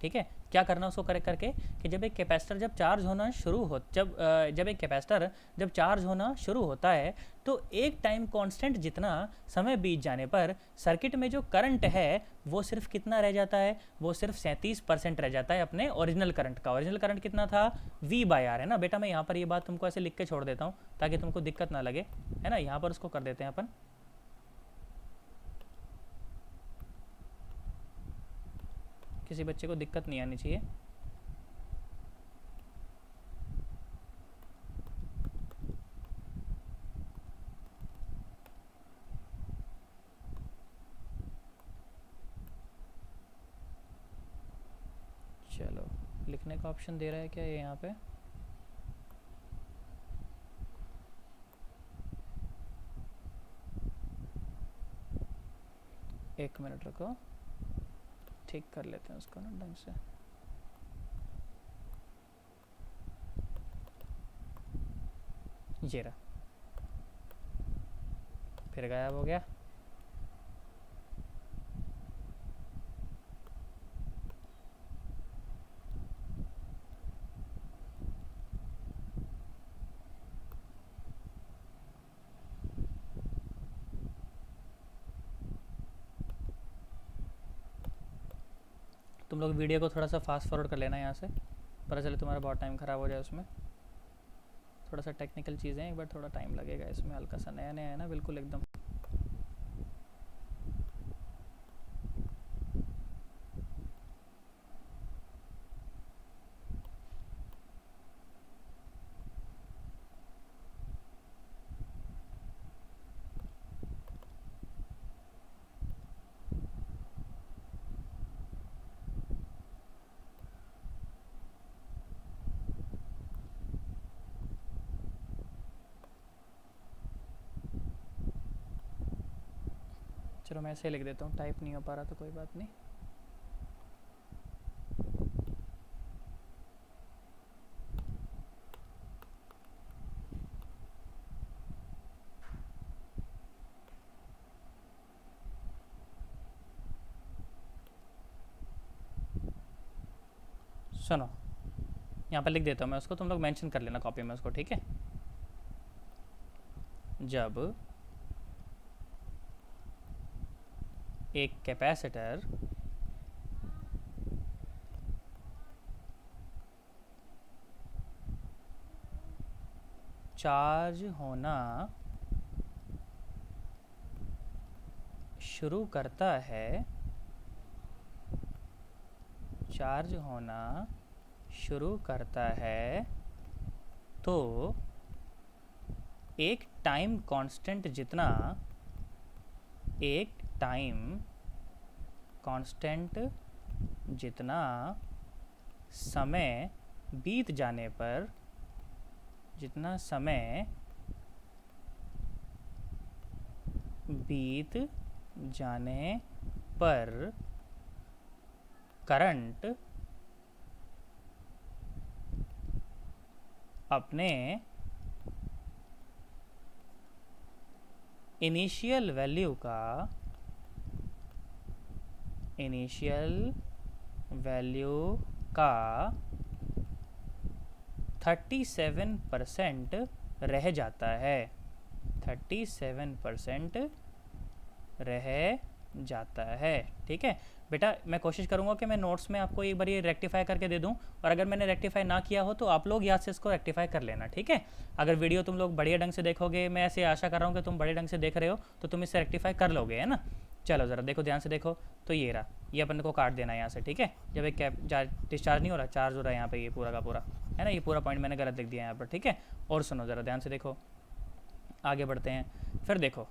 ठीक है। क्या करना उसको करेक्ट करके, कि जब एक कैपेसिटर जब चार्ज होना शुरू हो, जब एक कैपेसिटर जब चार्ज होना शुरू होता है, तो एक टाइम कांस्टेंट जितना समय बीत जाने पर सर्किट में जो करंट है वो सिर्फ कितना रह जाता है? वो सिर्फ 37% रह जाता है अपने ओरिजिनल करंट का। ओरिजिनल करंट कितना था? V बाई आर, है ना। बेटा मैं यहाँ पर ये बात तुमको ऐसे लिख के छोड़ देता हूँ ताकि तुमको दिक्कत ना लगे, है ना। यहाँ पर उसको कर देते हैं अपन, किसी बच्चे को दिक्कत नहीं आनी चाहिए। चलो, लिखने का ऑप्शन दे रहा है क्या ये यहाँ पे? एक मिनट रुको, ठीक कर लेते हैं उसको ना ढंग से। ये रहा, फिर गायब हो गया। तुम लोग वीडियो को थोड़ा सा फास्ट फॉरवर्ड कर लेना यहाँ से, पता चले तुम्हारा बहुत टाइम ख़राब हो जाए उसमें। थोड़ा सा टेक्निकल चीज़ें, एक बार थोड़ा टाइम लगेगा इसमें, हल्का सा नया नया है ना बिल्कुल एकदम। चलो मैं ऐसे ही लिख देता हूँ, टाइप नहीं हो पा रहा तो कोई बात नहीं। सुनो यहाँ पर लिख देता हूँ मैं उसको, तुम लोग मेंशन कर लेना कॉपी में उसको, ठीक है। जब एक कैपेसिटर चार्ज होना शुरू करता है, चार्ज होना शुरू करता है, तो एक टाइम कांस्टेंट जितना, एक टाइम कांस्टेंट जितना समय बीत जाने पर, जितना समय बीत जाने पर करंट अपने इनिशियल वैल्यू का, इनिशियल वैल्यू का 37% रह जाता है, 37% रह जाता है, ठीक है बेटा। मैं कोशिश करूंगा कि मैं नोट्स में आपको एक बार ये रेक्टिफाई करके दे दूं, और अगर मैंने रेक्टिफाई ना किया हो तो आप लोग याद से इसको रेक्टिफाई कर लेना, ठीक है। अगर वीडियो तुम लोग बढ़िया ढंग से देखोगे, मैं ऐसे आशा कर रहा हूँ कि तुम बड़े ढंग से देख रहे हो, तो तुम इसे रेक्टिफाई कर लोगे, है ना। चलो ज़रा देखो, ध्यान से देखो, तो ये रहा, ये अपन को काट देना है यहाँ से, ठीक है। जब एक कैप डिस्चार्ज नहीं हो रहा, चार्ज हो रहा है यहाँ पे, ये पूरा का पूरा है ना, ये पूरा पॉइंट मैंने गलत लिख दिया यहाँ पर, ठीक है। और सुनो ज़रा ध्यान से देखो, आगे बढ़ते हैं। फिर देखो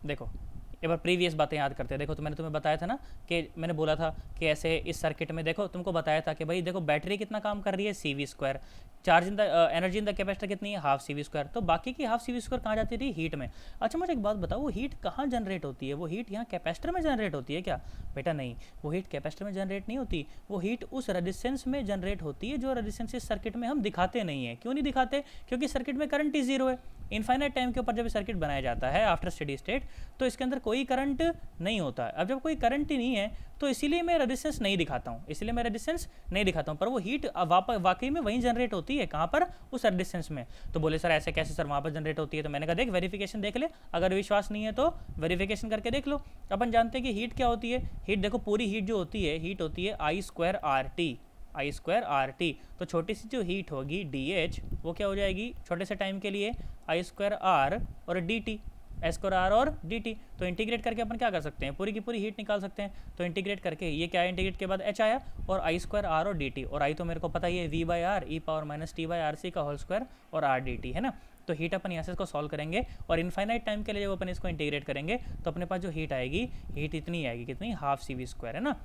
देखो एक बार प्रीवियस बातें याद करते हैं। देखो तो मैंने तुम्हें बताया था ना कि मैंने बोला था कि ऐसे इस सर्किट में देखो, तुमको बताया था कि भाई देखो बैटरी कितना काम कर रही है, CV², charge in the energy in the capacitor कितनी है, हाफ CV², तो बाकी की हाफ CV² कहाँ जाती थी, हीट में। अच्छा मुझे एक बात बताओ, वो हीट कहाँ जनरेट होती है, वो हीट यहाँ कैपेसिटर में जनरेट होती है क्या? बेटा नहीं, वो हीट कैपेसिटर में जनरेट नहीं होती, वो हीट उस रेजिस्टेंस में जनरेट होती है जो रेजिस्टेंस इस सर्किट में हम दिखाते नहीं है। क्यों नहीं दिखाते? क्योंकि सर्किट में करंट ही जीरो है। इनफाइनाइट टाइम के ऊपर जब सर्किट बनाया जाता है आफ्टर स्टेडी स्टेट, तो इसके अंदर कोई करंट नहीं होता है। अब जब कोई करंट ही नहीं है तो इसीलिए मैं रेजिस्टेंस नहीं दिखाता हूँ, इसलिए मैं रेजिस्टेंस नहीं दिखाता हूँ, पर वो हीट वाकई में वहीं जनरेट होती है, कहाँ पर, उस रेजिस्टेंस में। तो बोले सर ऐसे कैसे सर, वहाँ पर जनरेट होती है, तो मैंने कहा देख वेरिफिकेशन देख ले, अगर विश्वास नहीं है तो वेरिफिकेशन करके देख लो। अपन जानते हैं कि हीट क्या होती है, हीट देखो पूरी हीट जो होती है, हीट होती है I²RT, I²RT। तो छोटी सी जो हीट होगी DH, वो क्या हो जाएगी छोटे से टाइम के लिए, I²R और DT, S²R और DT। तो इंटीग्रेट करके अपन क्या कर सकते हैं, पूरी की पूरी हीट निकाल सकते हैं। तो इंटीग्रेट करके ये क्या है, इंटीग्रेट के बाद H आया और I²R और DT, और I तो मेरे को पता ही है V/R e⁻⁻t/RC का होल स्क्वायर और RDT, है ना। तो हीट अपन यहाँ से इसको सॉल्व करेंगे, और इनफाइनाइट टाइम के लिए जब अपन इसको इंटीग्रेट करेंगे तो अपने पास जो हीट आएगी, हीट इतनी आएगी, कितनी, हाफ CV², है ना।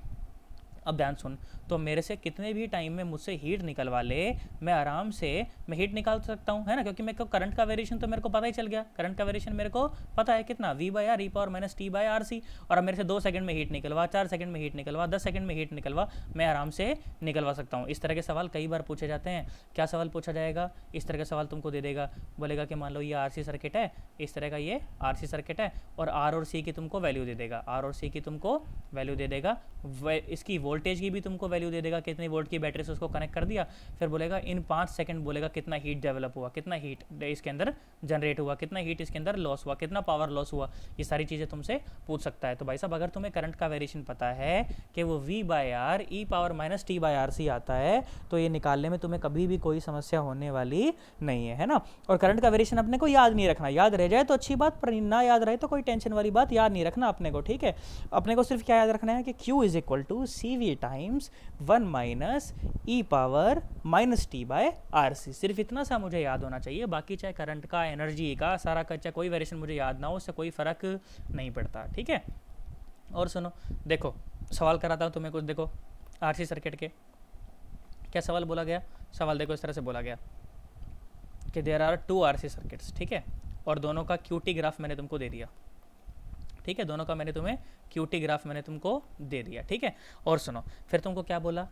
अब ध्यान सुन, तो मेरे से कितने भी टाइम में मुझसे हीट निकलवा ले, मैं आराम से मैं हीट निकाल सकता हूँ, है ना, क्योंकि मेरे को करंट का वेरिएशन तो मेरे को पता ही चल गया, करंट का वेरिएशन मेरे को पता है कितना, V/R e⁻⁻t/RC। और अब मेरे से 2 सेकंड में हीट निकलवा, 4 सेकंड में हीट निकलवा, 10 सेकंड में हीट निकलवा, मैं आराम से निकलवा सकता हूँ। इस तरह के सवाल कई बार पूछे जाते हैं। क्या सवाल पूछा जाएगा, इस तरह का सवाल तुमको दे देगा, बोलेगा कि मान लो ये RC सर्किट है, इस तरह का ये RC सर्किट है, और R और C की तुमको वैल्यू दे देगा, R और C की तुमको वैल्यू दे देगा, इसकी वोल्टेज की भी तुमको वैल्यू दे देगा, कितनी वोल्ट की बैटरी से उसको कनेक्ट कर दिया, फिर बोलेगा इन 5 सेकंड बोलेगा कितना हीट डेवलप हुआ, कितना हीट इसके अंदर जनरेट हुआ, कितना हीट इसके अंदर लॉस हुआ, कितना पावर लॉस हुआ, ये सारी चीज़ें तुमसे पूछ सकता है। तो भाई साहब अगर तुम्हें करंट का वेरिएशन पता है कि वो V/R e⁻t/RC आता है, तो ये निकालने में तुम्हें कभी भी कोई समस्या होने वाली नहीं है ना। और करंट का वेरिएशन अपने को याद नहीं रखना, याद रह जाए तो अच्छी बात, पर ना याद रहे तो कोई टेंशन वाली बात, याद नहीं रखना अपने को, ठीक है। अपने को सिर्फ क्या याद रखना है कि Q is equal to CV times 1 - e⁻t/RC, सिर्फ इतना सा मुझे याद होना चाहिए। बाकी चाहे करंट का, एनर्जी का, सारा का, चाहे कोई वेरिएशन मुझे याद ना हो, उससे कोई फ़र्क नहीं पड़ता, ठीक है। और सुनो, देखो सवाल कराता हूँ तुम्हें कुछ, देखो RC सर्किट के क्या सवाल बोला गया। सवाल देखो इस तरह से बोला गया कि देयर आर 2 RC सर्किट्स, ठीक है, और दोनों का QT ग्राफ मैंने तुमको दे दिया, ठीक है, दोनों का मैंने तुम्हें QT ग्राफ मैंने तुमको दे दिया, ठीक है। और सुनो, फिर तुमको क्या बोला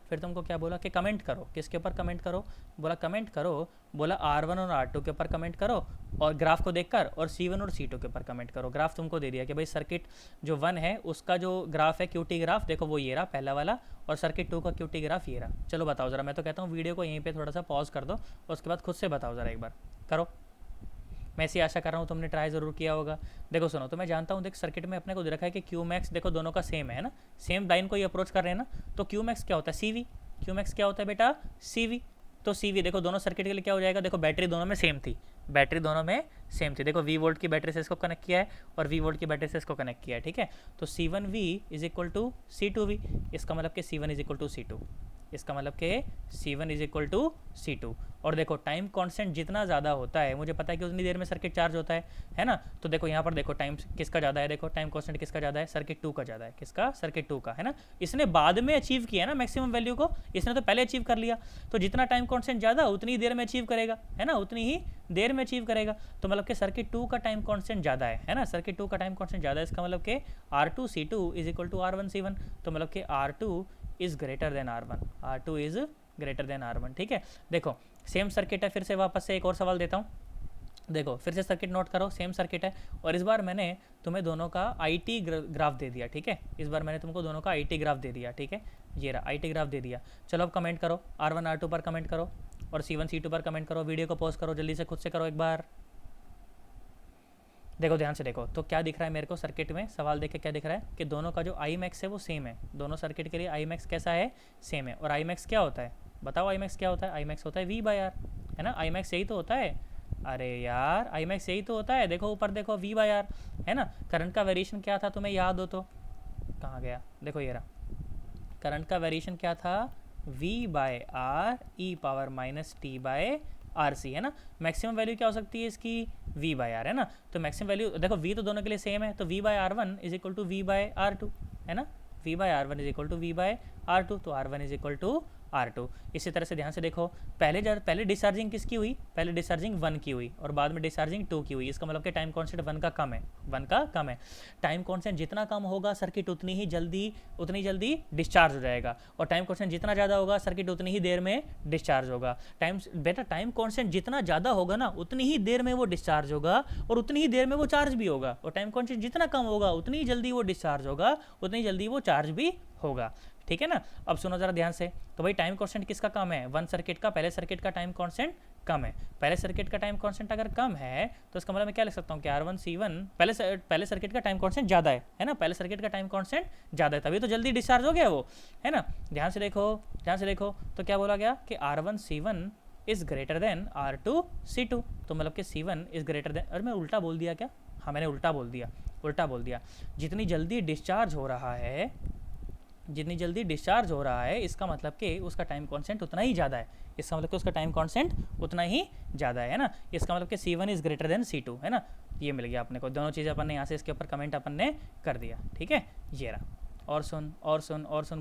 कि कमेंट करो, किसके ऊपर कमेंट करो, बोला कमेंट करो, बोला R1 और R2 के ऊपर कमेंट करो, और ग्राफ को देखकर, और C1 और C2 के ऊपर कमेंट करो। ग्राफ तुमको दे दिया कि भाई सर्किट जो 1 है उसका जो ग्राफ है QT ग्राफ, देखो वो ये रहा पहला वाला, और सर्किट 2 का QT ग्राफ ये रहा। चलो बताओ ज़रा, मैं तो कहता हूँ वीडियो को यहीं पर थोड़ा सा पॉज कर दो, और उसके बाद खुद से बताओ ज़रा, एक बार करो। मैं ऐसी आशा कर रहा हूँ तुमने ट्राई ज़रूर किया होगा। देखो सुनो, तो मैं जानता हूँ, देख सर्किट में अपने को दे रखा है कि Qmax देखो दोनों का सेम है ना, सेम लाइन को ये अप्रोच कर रहे हैं ना, तो Qmax क्या होता है CV, Qmax क्या होता है बेटा CV। तो CV देखो दोनों सर्किट के लिए क्या हो जाएगा, देखो बैटरी दोनों में सेम थी, बैटरी दोनों में सेम थी, देखो V वोल्ट की बैटरी से इसको कनेक्ट किया है और V वोल्ट की बैटरी से इसको कनेक्ट किया है, ठीक है। तो C1V is equal to C2V, इसका मतलब कि C1 is equal to C2, इसका मतलब कि C1 is equal to C2। और देखो टाइम कांस्टेंट जितना ज़्यादा होता है, मुझे पता है कि उतनी देर में सर्किट चार्ज होता है ना। तो देखो यहाँ पर देखो टाइम किसका ज़्यादा है, देखो टाइम कांस्टेंट किसका ज़्यादा है, सर्किट 2 का ज़्यादा है, किसका, सर्किट 2 का, है ना। इसने बाद में अचीव किया ना मैक्सिमम वैल्यू को, इसने तो पहले अचीव कर लिया, तो जितना टाइम कांस्टेंट ज़्यादा उतनी देर में अचीव करेगा, है ना, उतनी ही देर में अचीव करेगा। तो मतलब कि सर्किट 2 का टाइम कांस्टेंट ज़्यादा है ना, सर्किट 2 का टाइम कांस्टेंट ज़्यादा है, इसका मतलब कि R2C2 is equal to R1C1, तो मतलब कि R2 is greater than R1, R2 is greater than R1, ठीक है। देखो सेम सर्किट है, फिर से वापस से एक और सवाल देता हूँ, देखो फिर से सर्किट नोट करो, सेम सर्किट है, और इस बार मैंने तुम्हें दोनों का IT ग्राफ दे दिया, ठीक है, इस बार मैंने तुमको दोनों का IT ग्राफ दे दिया, ठीक है, ये रहा IT ग्राफ दे दिया। चलो अब कमेंट करो, R1 R2 पर कमेंट करो, और C1 C2 पर कमेंट करो, वीडियो को पॉज करो, जल्दी से खुद से करो एक बार। देखो ध्यान से देखो, तो क्या दिख रहा है मेरे को सर्किट में, सवाल देख के क्या दिख रहा है कि दोनों का जो Imax है वो सेम है, दोनों सर्किट के लिए Imax कैसा है, सेम है। और Imax क्या होता है, बताओ Imax क्या होता है, Imax होता है V/R, है ना, Imax यही तो होता है, अरे यार Imax यही तो होता है, देखो ऊपर देखो V/R, है ना। करंट का वेरिएशन क्या था तुम्हें याद हो तो, कहाँ गया, देखो ये रहा, करंट का वेरिएशन क्या था, V/R e⁻t/RC, है ना। मैक्सिमम वैल्यू क्या हो सकती है इसकी, V/R, है ना। तो मैक्सिमम वैल्यू देखो V तो दोनों के लिए सेम है, तो V/R1 is equal to V/R2, है ना, V/R1 is equal to V/R2, तो R1 is equal to R2। इसी तरह से ध्यान से देखो, पहले डिस्चार्जिंग किसकी हुई, पहले डिस्चार्जिंग 1 की हुई, और बाद में डिस्चार्जिंग 2 की हुई, इसका मतलब कि टाइम कांस्टेंट 1 का कम है, 1 का कम है। टाइम कांस्टेंट जितना कम होगा सर्किट उतनी जल्दी डिस्चार्ज हो जाएगा, और टाइम कांस्टेंट जितना ज़्यादा होगा सर्किट उतनी ही देर में डिस्चार्ज होगा। टाइम कांस्टेंट जितना ज़्यादा होगा ना उतनी ही देर में वो डिस्चार्ज होगा, और उतनी ही देर में वो चार्ज भी होगा, और टाइम कांस्टेंट जितना कम होगा उतनी ही जल्दी वो डिस्चार्ज होगा, उतनी जल्दी वो चार्ज भी होगा, ठीक है ना। अब सुनो जरा ध्यान से, तो भाई टाइम कांस्टेंट किसका कम है, 1 सर्किट का, पहले सर्किट का टाइम कांस्टेंट कम है। पहले सर्किट का टाइम कांस्टेंट अगर कम है तो इसका मतलब मैं क्या लिख सकता हूँ कि R1C1 पहले सर्किट का टाइम कांस्टेंट ज़्यादा है ना, पहले सर्किट का टाइम कांस्टेंट ज़्यादा है, तभी तो जल्दी डिस्चार्ज हो गया वो, है ना। ध्यान से देखो तो क्या बोला गया कि R1C1 is greater than R2C2, तो मतलब कि C1 इज़ ग्रेटर देन, अरे मैं उल्टा बोल दिया क्या, हाँ मैंने उल्टा बोल दिया। जितनी जल्दी डिस्चार्ज हो रहा है इसका मतलब कि उसका टाइम कांस्टेंट उतना ही ज़्यादा है, इसका मतलब कि उसका टाइम कांस्टेंट उतना ही ज़्यादा है ना। इसका मतलब कि C1 is greater than C2, है ना। ये मिल गया अपने को, दोनों चीज़ें अपन ने यहाँ से इसके ऊपर कमेंट अपन ने कर दिया, ठीक है, ये रहा। और सुन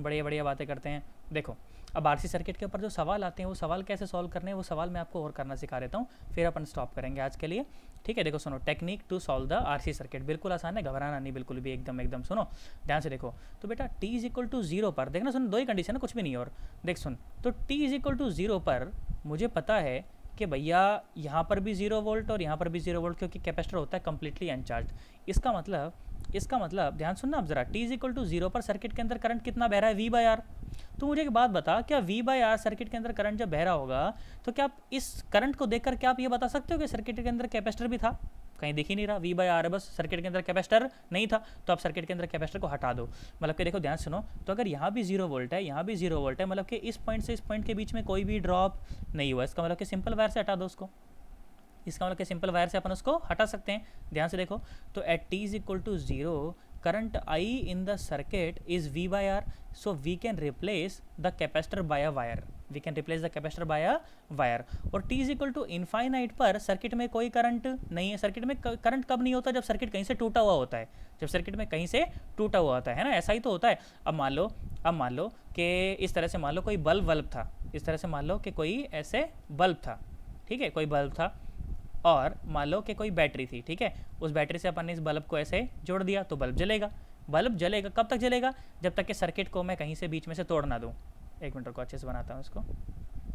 बढ़िया बातें करते हैं। देखो अब RC सर्किट के ऊपर जो सवाल आते हैं वो सवाल कैसे सॉल्व करने हैं, वो सवाल मैं आपको और करना सिखा देता हूँ, फिर अपन स्टॉप करेंगे आज के लिए, ठीक है। देखो सुनो, technique to solve the RC circuit, बिल्कुल आसान है, घबराना नहीं बिल्कुल भी, एकदम सुनो ध्यान से देखो। तो बेटा t इज इक्वल टू 0 पर, देखना सुन, दो ही कंडीशन है, कुछ भी नहीं और देख सुन, तो t इज इक्वल टू 0 पर मुझे पता है कि भैया यहाँ पर भी 0 वोल्ट और यहाँ पर भी 0 वोल्ट, क्योंकि कैपेसिटर होता है कम्प्लीटली अनचार्ज। इसका मतलब इसका मतलब ध्यान सुनना अब जरा, t इज इक्वल टू 0 पर सर्किट के अंदर करंट कितना बह रहा है, v बाई आर। तो मुझे एक बात बता, क्या v बाई आर सर्किट के अंदर करंट जब बह रहा होगा तो क्या आप इस करंट को देखकर क्या आप ये बता सकते हो कि सर्किट के अंदर कैपेसिटर भी था? कहीं दिख ही नहीं रहा, v बाई आर है बस, सर्किट के अंदर कैपेसिटर नहीं था, तो आप सर्किट के अंदर कैपेसिटर को हटा दो। मतलब कि देखो ध्यान सुनो, तो अगर यहाँ भी 0 वोल्ट है, यहाँ भी 0 वोल्ट है, मतलब कि इस पॉइंट से इस पॉइंट के बीच में कोई भी ड्रॉप नहीं हुआ, इसका मतलब कि सिंपल वायर से हटा दो उसको। इसका मतलब कि सिंपल वायर से अपन उसको हटा सकते हैं। ध्यान से देखो, तो at t is equal to 0 current I in the circuit is v by R, so we can replace the capacitor by a wire, we can replace the capacitor by a wire. और t is equal to infinite पर circuit में कोई current नहीं है। Circuit में current कब नहीं होता? जब सर्किट कहीं से टूटा हुआ होता है, जब सर्किट में कहीं से टूटा हुआ होता है ना, ऐसा ही तो होता है। अब मान लो कि इस तरह से मान लो कोई बल्ब था, इस तरह से मान लो कि कोई ऐसे बल्ब था, ठीक है, कोई बल्ब था, और मान लो कि कोई बैटरी थी, ठीक है, उस बैटरी से अपन ने इस बल्ब को ऐसे जोड़ दिया तो बल्ब जलेगा। बल्ब जलेगा कब तक जलेगा? जब तक कि सर्किट को मैं कहीं से बीच में से तोड़ ना दूँ। एक मिनट को अच्छे से बनाता हूँ इसको।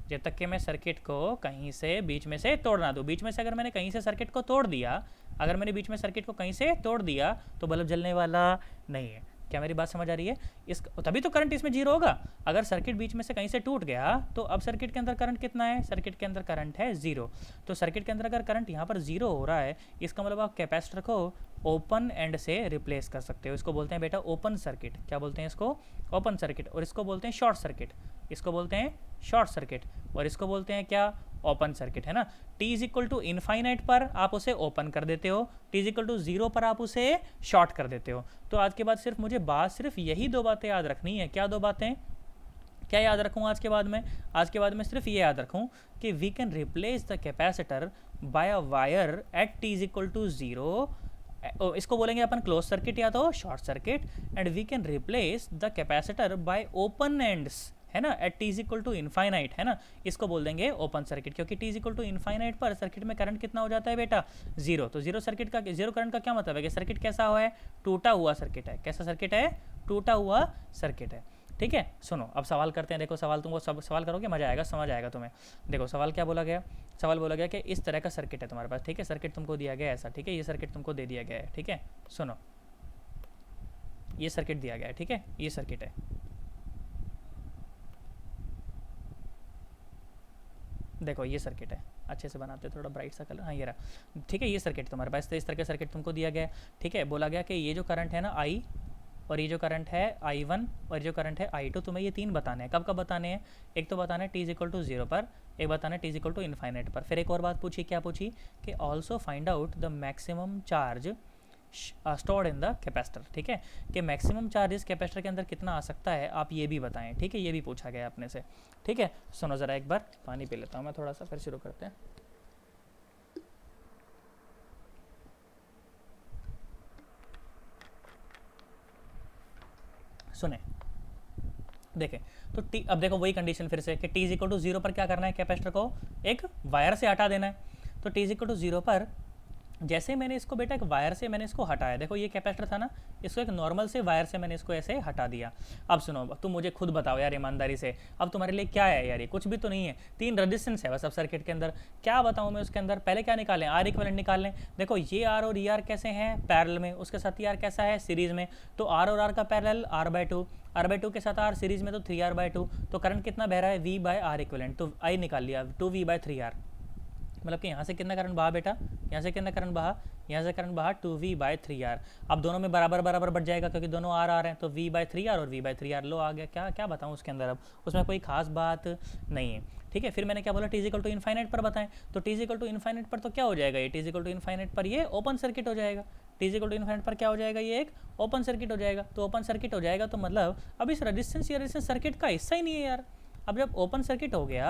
जब तक कि मैं सर्किट को कहीं से बीच में से तोड़ ना दूँ, बीच में से अगर मैंने कहीं से सर्किट को तोड़ दिया, अगर मैंने बीच में सर्किट को कहीं से तोड़ दिया तो बल्ब जलने वाला नहीं है। क्या मेरी बात समझ आ रही है? इस तभी तो करंट इसमें 0 होगा। अगर सर्किट बीच में से कहीं से टूट गया तो अब सर्किट के अंदर करंट कितना है? सर्किट के अंदर करंट है 0। तो सर्किट के अंदर अगर करंट यहाँ पर 0 हो रहा है, इसका मतलब आप कैपेसिटर को ओपन एंड से रिप्लेस कर सकते हो। इसको बोलते हैं बेटा ओपन सर्किट। क्या बोलते हैं इसको? Open circuit. और इसको बोलते हैं शॉर्ट सर्किट, इसको बोलते हैं शॉर्ट सर्किट, और इसको बोलते हैं क्या? ओपन सर्किट, है ना। t is equal to infinite पर आप उसे ओपन कर देते हो, t इज इक्वल टू 0 पर आप उसे शॉर्ट कर देते हो। तो आज के बाद सिर्फ मुझे सिर्फ यही 2 बातें याद रखनी है। क्या 2 बातें? क्या याद रखूँ आज के बाद में? आज के बाद में सिर्फ ये याद रखूँ कि we can replace the capacitor by a wire at t is equal to 0। इसको बोलेंगे अपन क्लोज सर्किट या तो short circuit. And we can replace the capacitor by open ends, है ना, at t is equal to infinite, है ना। इसको बोल देंगे ओपन सर्किट, क्योंकि t is equal to infinite पर सर्किट में करंट कितना हो जाता है बेटा? 0। तो 0 सर्किट का, 0 करंट का क्या मतलब है कि सर्किट कैसा हुआ है? टूटा हुआ सर्किट है। कैसा सर्किट है? टूटा हुआ सर्किट है। ठीक है, सुनो अब सवाल करते हैं। देखो सवाल तुमको सब सवाल करोगे, मजा आएगा, समझ आएगा तुम्हें। देखो सवाल क्या बोला गया? सवाल बोला गया कि इस तरह का सर्किट है तुम्हारे पास, ठीक है, सर्किट तुमको दिया गया ऐसा, ठीक है, ये सर्किट तुमको दे दिया गया है, ठीक है। सुनो, ये सर्किट दिया गया है, ठीक है, ये सर्किट है। देखो ये सर्किट है, अच्छे से बनाते हैं, थोड़ा ब्राइट सा कलर, हाँ ये रहा, ठीक है। ये सर्किट तुम्हारे पास, तो इस तरह का सर्किट तुमको दिया गया है, ठीक है। बोला गया कि ये जो करंट है ना I, और ये जो करंट है I1, और ये जो करंट है I2, तुम्हें ये 3 बताने हैं। कब कब बताने हैं? एक तो बताना है t इज इक्वल टू 0 पर, एक बताना है t is equal to infinite पर। फिर एक और बात पूछी, क्या पूछी? कि also find out the maximum charge stored in the capacitor, ठीक है, कि मैक्सिमम चार्ज इस कैपेसिटर के अंदर कितना आ सकता है, आप ये भी बताएं, ठीक है। ये भी पूछा गया अपने से, ठीक है। सुनो ज़रा एक बार, पानी पी लेता हूँ मैं थोड़ा सा, फिर शुरू करते हैं। सुने, देखें तो t, अब देखो वही कंडीशन फिर से कि t इज इक्वल टू 0 पर क्या करना है? कैपेसिटर को एक वायर से हटा देना है। तो t इज इक्वल टू 0 पर जैसे मैंने इसको बेटा एक वायर से मैंने इसको हटाया, देखो ये कैपेसिटर था ना, इसको एक नॉर्मल से वायर से मैंने इसको ऐसे हटा दिया। अब सुनो, तुम मुझे खुद बताओ यार ईमानदारी से, अब तुम्हारे लिए क्या है यार? ये कुछ भी तो नहीं है, 3 रेजिस्टेंस है बस अब सर्किट के अंदर। क्या बताऊँ मैं उसके अंदर? पहले क्या निकालें? आर इक्विवेलेंट निकाल लें। देखो ये आर और ई आर कैसे हैं? पैरेलल में। उसके साथ ई आर कैसा है? सीरीज में। तो आर और आर का पैरेलल r/2, r/2 के साथ आर सीरीज में, तो 3r/2। तो करंट कितना बह रहा है? v by R equivalent. तो आई निकाल लिया, 2v/3r। मतलब कि यहाँ से कितना करंट बहा बेटा? यहाँ से कितना करंट बहा? यहाँ से करंट बहा 2v/3r। अब दोनों में बराबर बराबर बढ़ जाएगा क्योंकि दोनों आर आ रहे हैं, तो v/3r और v/3r। लो आ गया। क्या क्या बताऊँ उसके अंदर? अब उसमें कोई खास बात नहीं है, ठीक है। फिर मैंने क्या बोला? t is equal to infinite पर बताएं। तो t is equal to infinite पर तो क्या हो जाएगा? ये t is equal to infinite पर ये ओपन सर्किट हो जाएगा। t is equal to infinite पर क्या हो जाएगा? ये एक ओपन सर्किट हो जाएगा। तो ओपन सर्किट हो जाएगा तो मतलब अब इस रेजिस्टेंस या रेजिस्टेंस सर्किट का हिस्सा ही नहीं है यार। अब जब ओपन सर्किट हो गया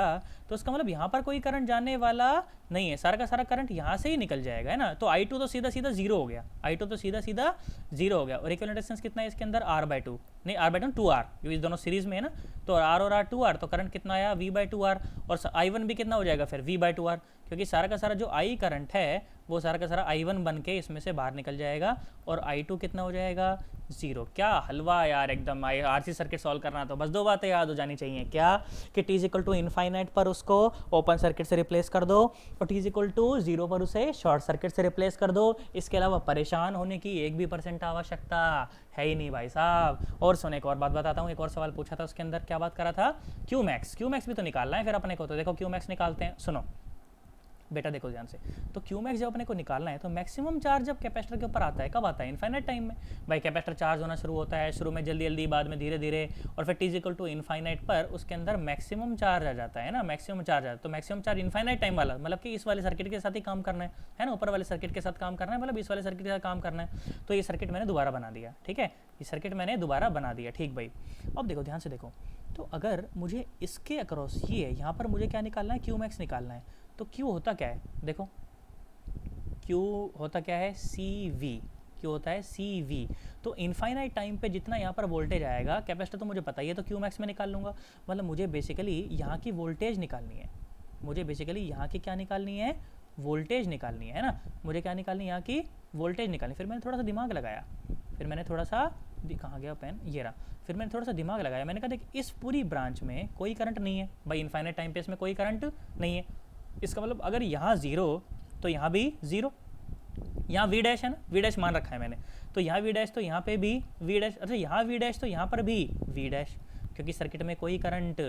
तो उसका मतलब यहाँ पर कोई करंट जाने वाला नहीं है, सारा का सारा करंट यहाँ से ही निकल जाएगा, है ना। तो I2 तो सीधा सीधा 0 हो गया, I2 तो सीधा सीधा 0 हो गया। और इक्विवेलेंट रेजिस्टेंस कितना है इसके अंदर? r/2, नहीं r/2 2r, क्योंकि दोनों सीरीज में है ना। तो r और r 2r, तो करंट कितना आया? v/2r। और I1 भी कितना हो जाएगा फिर? v/2r, क्योंकि सारा का सारा जो I करंट है वो सारा का सारा I1 बन के इसमें से बाहर निकल जाएगा। और I2 कितना हो जाएगा? 0। क्या हलवा यार एकदम। आरसी सर्किट सॉल्व करना तो बस दो बातें याद हो जानी चाहिए, क्या कि t is equal to infinite पर उसको ओपन सर्किट से रिप्लेस कर दो और t इज इक्वल टू 0 पर उसे शॉर्ट सर्किट से रिप्लेस कर दो। इसके अलावा परेशान होने की 1% आवश्यकता है ही नहीं भाई साहब। और सुन एक और बात बताता हूँ, एक और सवाल पूछा था उसके अंदर, क्या बात करा था, क्यू मैक्स भी तो निकालना है फिर अपने को। तो देखो क्यू मैक्स निकालते हैं, सुनो बेटा देखो ध्यान से। तो क्यू मैक्स जब अपने को निकालना है तो मैक्सिमम चार्ज जब कैपेसिटर के ऊपर आता है कब आता है, इनफाइनाइट टाइम में। भाई कैपेसिटर चार्ज होना शुरू होता है शुरू में जल्दी जल्दी, बाद में धीरे धीरे, और फिर T is equal to infinite पर उसके अंदर मैक्सिमम चार्ज आ जाता है ना, मैक्सिमम चार्ज आता है। तो मैक्सिमम चार्ज इनफाइनाइट टाइम वाला मतलब कि इस वाले सर्किट के साथ ही काम करना है ना, ऊपर वाले सर्किट के साथ काम करना है, मतलब इस वाले सर्किट के साथ काम करना है। तो ये सर्किट मैंने दोबारा बना दिया, ठीक है, ये सर्किट मैंने दोबारा बना दिया, ठीक भाई। अब देखो ध्यान से देखो, तो अगर मुझे इसके अक्रॉस ये यहाँ पर मुझे क्या निकालना है, क्यू मैक्स निकालना है। तो क्यू होता क्या है, देखो क्यू होता क्या है, सी वी, क्यू होता है सी वी। तो इनफाइनाइट टाइम पे जितना यहाँ पर वोल्टेज आएगा, कैपेसिटर तो मुझे पता ही है, तो क्यू मैक्स में निकाल लूँगा। मतलब मुझे बेसिकली यहाँ की वोल्टेज निकालनी है, मुझे बेसिकली यहाँ की क्या निकालनी है, वोल्टेज निकालनी है ना, मुझे क्या निकालनी है, यहाँ की वोल्टेज निकालनी। फिर मैंने थोड़ा सा दिमाग लगाया, फिर मैंने थोड़ा सा, कहाँ गया पेन, ये रहा। फिर मैंने थोड़ा सा दिमाग लगाया, मैंने कहा देख इस पूरी ब्रांच में कोई करंट नहीं है भाई, इनफाइनाइट टाइम पे इसमें कोई करंट नहीं है। इसका मतलब अगर यहाँ 0 तो यहाँ भी 0, यहाँ वी डैश है ना, वी डैश मान रखा है मैंने, तो यहाँ वी डैश तो यहाँ पे भी वी डैश, अच्छा यहाँ वी डैश तो यहाँ पर भी वी डैश, क्योंकि सर्किट में कोई करंट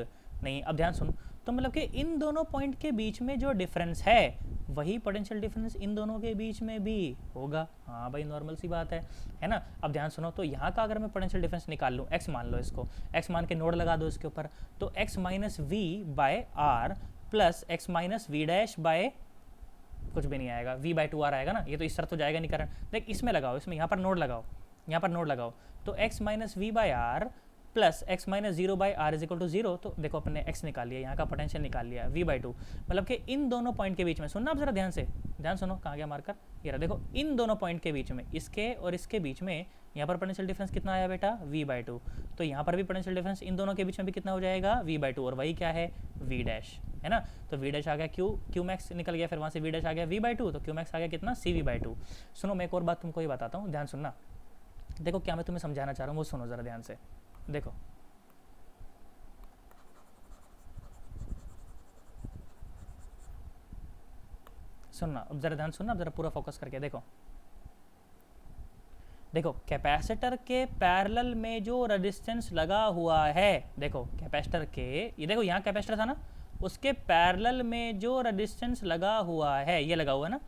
नहीं। अब ध्यान सुन, तो मतलब कि इन दोनों पॉइंट के बीच में जो डिफरेंस है वही पोटेंशियल डिफरेंस इन दोनों के बीच में भी होगा। हाँ भाई नॉर्मल सी बात है ना। अब ध्यान सुनो, तो यहाँ का अगर मैं पोटेंशियल डिफरेंस निकाल लूँ, x मान लो इसको, x मान के नोड लगा दो इसके ऊपर, तो x minus V by R plus X minus V dash by कुछ भी नहीं आएगा, v बाई 2r आएगा ना, ये तो इस तरह तो जाएगा नहीं करंट। देख इसमें लगाओ, इसमें यहाँ पर नोड लगाओ, यहाँ पर नोड लगाओ, तो x minus V by R plus X minus 0 by R is equal to 0। तो देखो अपने x निकाल लिया, यहाँ का पोटेंशियल निकाल लिया v बाई 2, मतलब कि इन दोनों पॉइंट के बीच में, सुनना आप जरा ध्यान से, ध्यान सुनो, कहाँ गया मार्कर, ये रहा, देखो इन दोनों पॉइंट के बीच में, इसके और इसके बीच में यहाँ पर पोटेंशियल डिफरेंस कितना आया बेटा, v बाई 2। तो यहाँ पर भी पोटेंशियल डिफरेंस इन दोनों के बीच में भी कितना हो जाएगा, v बाई 2, और वही क्या है, v डैश है ना। तो v डैश आ गया, क्यू मैक्स निकल गया, फिर वहाँ से v डैश आ गया v बाई 2, तो क्यू मैक्स आ गया कितना, सी वी बाई 2। सुनो मैं एक और बात तुमको ये बताता हूँ, ध्यान सुनना, देखो क्या मैं तुम्हें समझाना चाह रहा हूँ वो सुनो ज़रा ध्यान से, देखो सुनना, अब जरा ध्यान सुनना, अब जरा पूरा फोकस करके देखो। देखो कैपेसिटर के पैरेलल में जो रेजिस्टेंस लगा हुआ है, देखो कैपेसिटर के, ये देखो यहाँ कैपेसिटर था ना, उसके पैरेलल में जो रेजिस्टेंस लगा हुआ है, ये लगा हुआ है ना,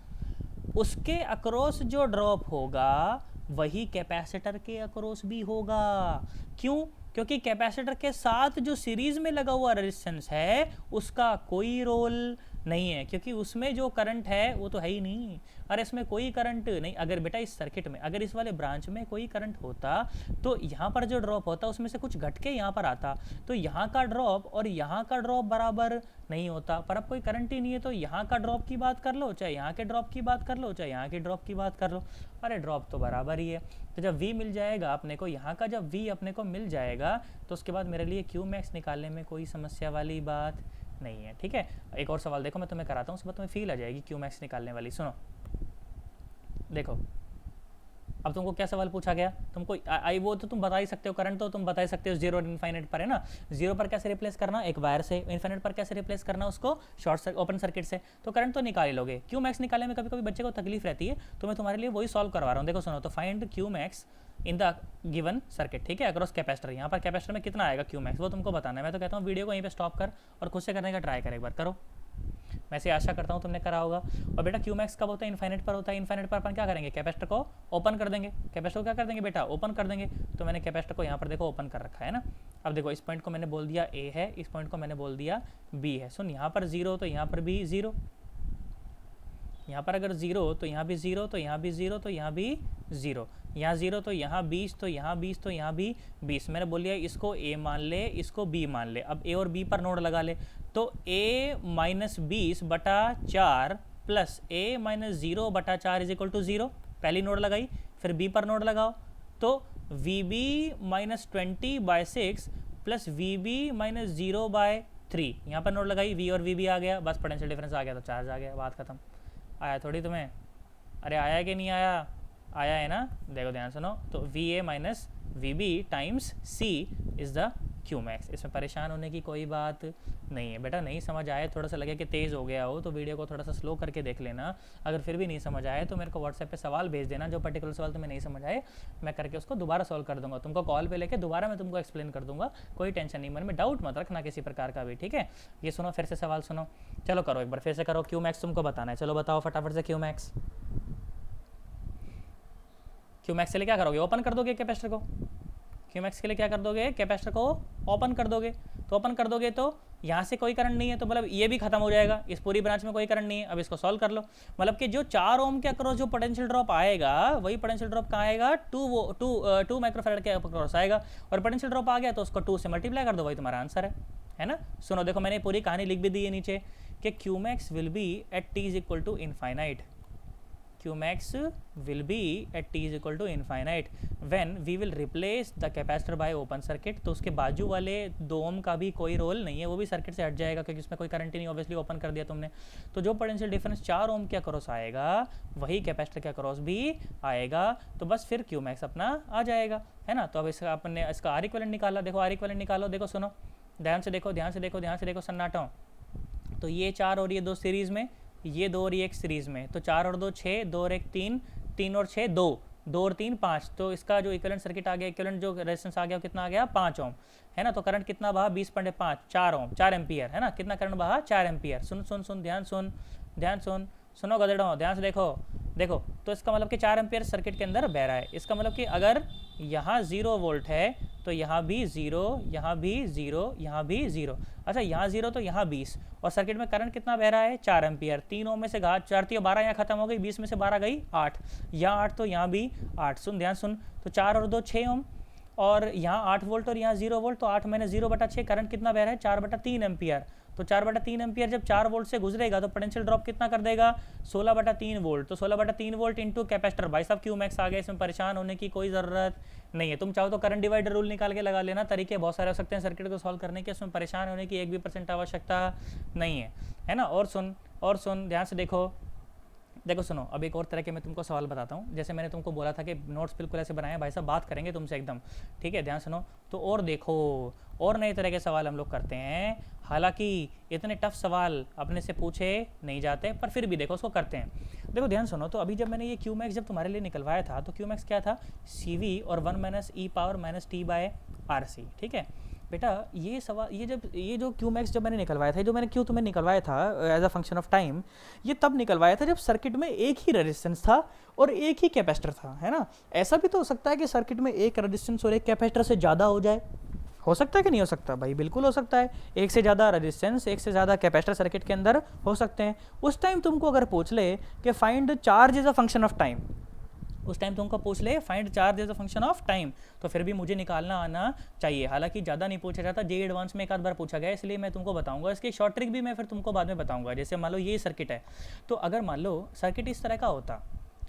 उसके अक्रॉस जो ड्रॉप होगा वही कैपेसिटर के अक्रॉस भी होगा। क्यों, क्योंकि कैपेसिटर के साथ जो सीरीज में लगा हुआ रेजिस्टेंस है उसका कोई रोल नहीं है, क्योंकि उसमें जो करंट है वो तो है ही नहीं। अरे इसमें कोई करंट नहीं, अगर बेटा इस सर्किट में, अगर इस वाले ब्रांच में कोई करंट होता तो यहाँ पर जो ड्रॉप होता उसमें से कुछ घट के यहाँ पर आता, तो यहाँ का ड्रॉप और यहाँ का ड्रॉप बराबर नहीं होता। पर अब कोई करंट ही नहीं है, तो यहाँ का ड्रॉप की बात कर लो, चाहे यहाँ के ड्रॉप की बात कर लो, चाहे यहाँ के ड्रॉप की बात कर लो, अरे ड्रॉप तो बराबर ही है। तो जब v मिल जाएगा अपने को, यहाँ का जब v अपने को मिल जाएगा तो उसके बाद मेरे लिए क्यू मैक्स निकालने में कोई समस्या वाली बात नहीं है, ठीक है। एक और सवाल देखो मैं तुम्हें कराता हूँ, उसके बाद तुम्हें फील आ जाएगी क्यू मैक्स निकालने वाली। सुनो देखो, अब तुमको क्या सवाल पूछा गया, तुमको आई वो तो तुम बता ही सकते हो, करंट तो तुम बता ही सकते हो, 0 और इनफाइनाइट पर है ना, 0 पर कैसे रिप्लेस करना एक वायर से, इनफाइनाइट पर कैसे रिप्लेस करना उसको ओपन सर्किट से, तो करंट तो निकाल ही लोगे। क्यू मैक्स निकालने में कभी कभी बच्चे को तकलीफ रहती है, तो मैं तुम्हारे लिए वही सॉल्व करवा रहा हूँ। देखो सुनो, तो find Q max in the given circuit, ठीक है, अक्रॉस कैपेसिटर। यहाँ पर कैपेसिटर में कितना आएगा क्यू मैक्स वो तुमको बताना है। मैं तो कहता हूँ वीडियो को यहीं पे स्टॉप कर और खुद से करने का ट्राई कर, एक बार करो, मैं से आशा करता हूँ तुमने करा होगा। और बेटा क्यू मैक्स कब होता है, इनफाइनाइट पर होता है। इनफाइनाइट पर अपन क्या करेंगे, कैपेसिटर को ओपन कर देंगे, कैपेसिटर को क्या कर देंगे बेटा, ओपन कर देंगे। तो मैंने कैपेसिटर को यहाँ पर देखो ओपन कर रखा है ना। अब देखो इस पॉइंट को मैंने बोल दिया ए है, इस पॉइंट को मैंने बोल दिया बी है। सुन यहाँ पर 0 तो यहाँ पर भी 0, यहाँ पर अगर 0 तो यहाँ भी 0, तो यहाँ भी 0, तो यहाँ भी 0, यहाँ 0 तो यहाँ 20, तो यहाँ 20, तो यहाँ भी 20। मैंने बोल दिया इसको a मान ले, इसको b मान ले। अब a और b पर नोड लगा ले, तो a माइनस 20 बटा 4 प्लस a माइनस 0 बटा 4 इज इक्वल टू 0। पहली नोड लगाई, फिर b पर नोड लगाओ, तो vb minus 20 by 6 plus vb minus 0 by 3, यहाँ पर नोड लगाई, v और vb आ गया, बस पोटेंशियल डिफरेंस आ गया, तो चार्ज आ गया, बात खत्म। आया थोड़ी तुम्हें, अरे आया कि नहीं आया, आया है ना, देखो ध्यान सुनो, तो V A minus V B times C is the Q max. इसमें परेशान होने की कोई बात नहीं है बेटा। नहीं समझ आए, थोड़ा सा लगे कि तेज़ हो गया हो तो वीडियो को थोड़ा सा स्लो करके देख लेना। अगर फिर भी नहीं समझ आए तो मेरे को व्हाट्सएप पे सवाल भेज देना, जो पर्टिकुलर सवाल तुम्हें नहीं समझ आए मैं करके उसको दोबारा सॉल्व कर दूंगा। तुमको कॉल पे लेके दोबारा मैं तुमको एक्सप्लेन कर दूंगा, कोई टेंशन नहीं, मन में डाउट मत रखना किसी प्रकार का भी, ठीक है। ये सुनो, फिर से सवाल सुनो, चलो करो एक बार फिर से करो। क्यू मैक्स तुमको बताना है, चलो बताओ फटाफट से। क्यू मैक्स के लिए क्या करोगे? ओपन कर दोगे कैपेसिटर को। क्यू मैक्स के लिए क्या कर दोगे? कैपेसिटर को ओपन कर दोगे। तो ओपन कर दोगे तो यहाँ से कोई करंट नहीं है, तो मतलब ये भी खत्म हो जाएगा, इस पूरी ब्रांच में कोई करंट नहीं है। अब इसको सॉल्व कर लो, मतलब कि जो 4 ओम के अक्रॉस जो पोटेंशियल ड्रॉप आएगा, वही पोटेंशियल ड्रॉप कहाँ आएगा? 2 माइक्रोफैराड के अक्रॉस आएगा। और पोटेंशियल ड्रॉप आ गया तो उसको 2 से मल्टीप्लाई कर दो, वही तुम्हारा आंसर है ना। सुनो देखो, मैंने पूरी कहानी लिख भी दी है नीचे कि Q max will be at T is equal to infinite. Q max will be at t is equal to infinite when we will replace the capacitor by open circuit। तो उसके बाजू वाले 2 ओम का भी कोई रोल नहीं है, वो भी सर्किट से हट जाएगा क्योंकि उसमें कोई करंट ही नहीं, ऑब्वियसली ओपन कर दिया तुमने। तो जो पोटेंशियल डिफरेंस 4 ओम के अक्रॉस आएगा वही कैपेसिटर के अक्रॉस भी आएगा, तो बस फिर Q max अपना आ जाएगा, है ना। तो अब इसका अपने इसका आर इक्विवेलेंट निकाला, देखो आर इक्विवेलेंट निकालो। देखो सुनो, ध्यान से देखो, ध्यान से देखो, ध्यान से देखो सन्नाटो। तो ये 4 और ये 2 सीरीज़ में, ये 2 और ये 1 सीरीज़ में, तो 4 और 2 6, 2 और 1 3, 3 और 6 2, 2 और 3 5। तो इसका जो इक्विवेलेंट सर्किट आ गया, इक्विवेलेंट जो रेजिस्टेंस आ गया, कितना आ गया? 5 ओम, है ना। तो करंट कितना बहा? 20.5, 4 ओम, 4 एम्पियर, है ना। कितना करंट बहा? 4 एम्पियर। सुन सुन सुन, ध्यान सुन, ध्यान सुन, सुनो गधेड़ों, ध्यान से देखो। देखो तो इसका मतलब कि 4 एम्पियर सर्किट के अंदर बह रहा है। इसका मतलब कि अगर यहाँ 0 वोल्ट है तो यहाँ भी 0, यहाँ भी 0, यहाँ भी 0। अच्छा, यहाँ 0 तो यहाँ 20, और सर्किट में करंट कितना बह रहा है? 4 एम्पियर। 3 ओम में से 4 3 12, यहाँ खत्म हो गई, 20 में से 12 गई 8, यहाँ 8 तो यहाँ भी 8। सुन, ध्यान सुन, तो 4 और 2 6 ओम, और यहाँ 8 वोल्ट और यहाँ 0 वोल्ट, तो 8 मैंने 0/6, करंट कितना बह रहा है? 4/3 एम्पियर। तो 4/3 एम्पियर जब 4 वोल्ट से गुजरेगा तो पोटेंशियल ड्रॉप कितना कर देगा? 16/3 वोल्ट। तो 16/3 वोल्ट इंटू कैपेसिटर। भाई साहब क्यू मैक्स आ गया, इसमें परेशान होने की कोई ज़रूरत नहीं है। तुम चाहो तो करंट डिवाइडर रूल निकाल के लगा लेना, तरीके बहुत सारे हो सकते हैं सर्किट को सॉल्व करने के, इसमें परेशान होने की 1% आवश्यकता नहीं है ना। और सुन, ध्यान से देखो, देखो सुनो, अब एक और तरह के मैं तुमको सवाल बताता हूँ। जैसे मैंने तुमको बोला था कि नोट्स बिल्कुल ऐसे बनाए भाई साहब, बात करेंगे तुमसे एकदम, ठीक है। ध्यान सुनो, तो और देखो, और नए तरह के सवाल हम लोग करते हैं। हालांकि इतने टफ सवाल अपने से पूछे नहीं जाते, पर फिर भी देखो उसको करते हैं। देखो ध्यान सुनो, तो अभी जब मैंने ये क्यू मैक्स जब तुम्हारे लिए निकलवाया था, तो क्यू मैक्स क्या था? CV और 1 - e⁻t/RC, ठीक है बेटा। ये सवाल, ये जो क्यू मैक्स जब मैंने निकलवाया था, जो मैंने क्यू तुम्हें निकलवाया था as a function of time, ये तब निकलवाया था जब सर्किट में एक ही रेजिस्टेंस था और एक ही कैपेसिटर था, है ना। ऐसा भी तो हो सकता है कि सर्किट में एक रेजिस्टेंस और एक कैपेसिटर से ज़्यादा हो जाए, हो सकता है कि नहीं हो सकता? भाई बिल्कुल हो सकता है। एक से ज़्यादा रेजिस्टेंस, एक से ज़्यादा कैपेसिटर सर्किट के अंदर हो सकते हैं। उस टाइम तुमको अगर पूछ ले कि find charge as a function of time, उस टाइम तुमको पूछ ले find charge as a function of time, तो फिर भी मुझे निकालना आना चाहिए। हालांकि ज़्यादा नहीं पूछा जाता, जे एडवांस में एक आध बार पूछा गया, इसलिए मैं तुमको बताऊंगा। इसकी शॉर्ट ट्रिक भी मैं फिर तुमको बाद में बताऊंगा। जैसे मान लो ये सर्किट है, तो अगर मान लो सर्किट इस तरह का होता,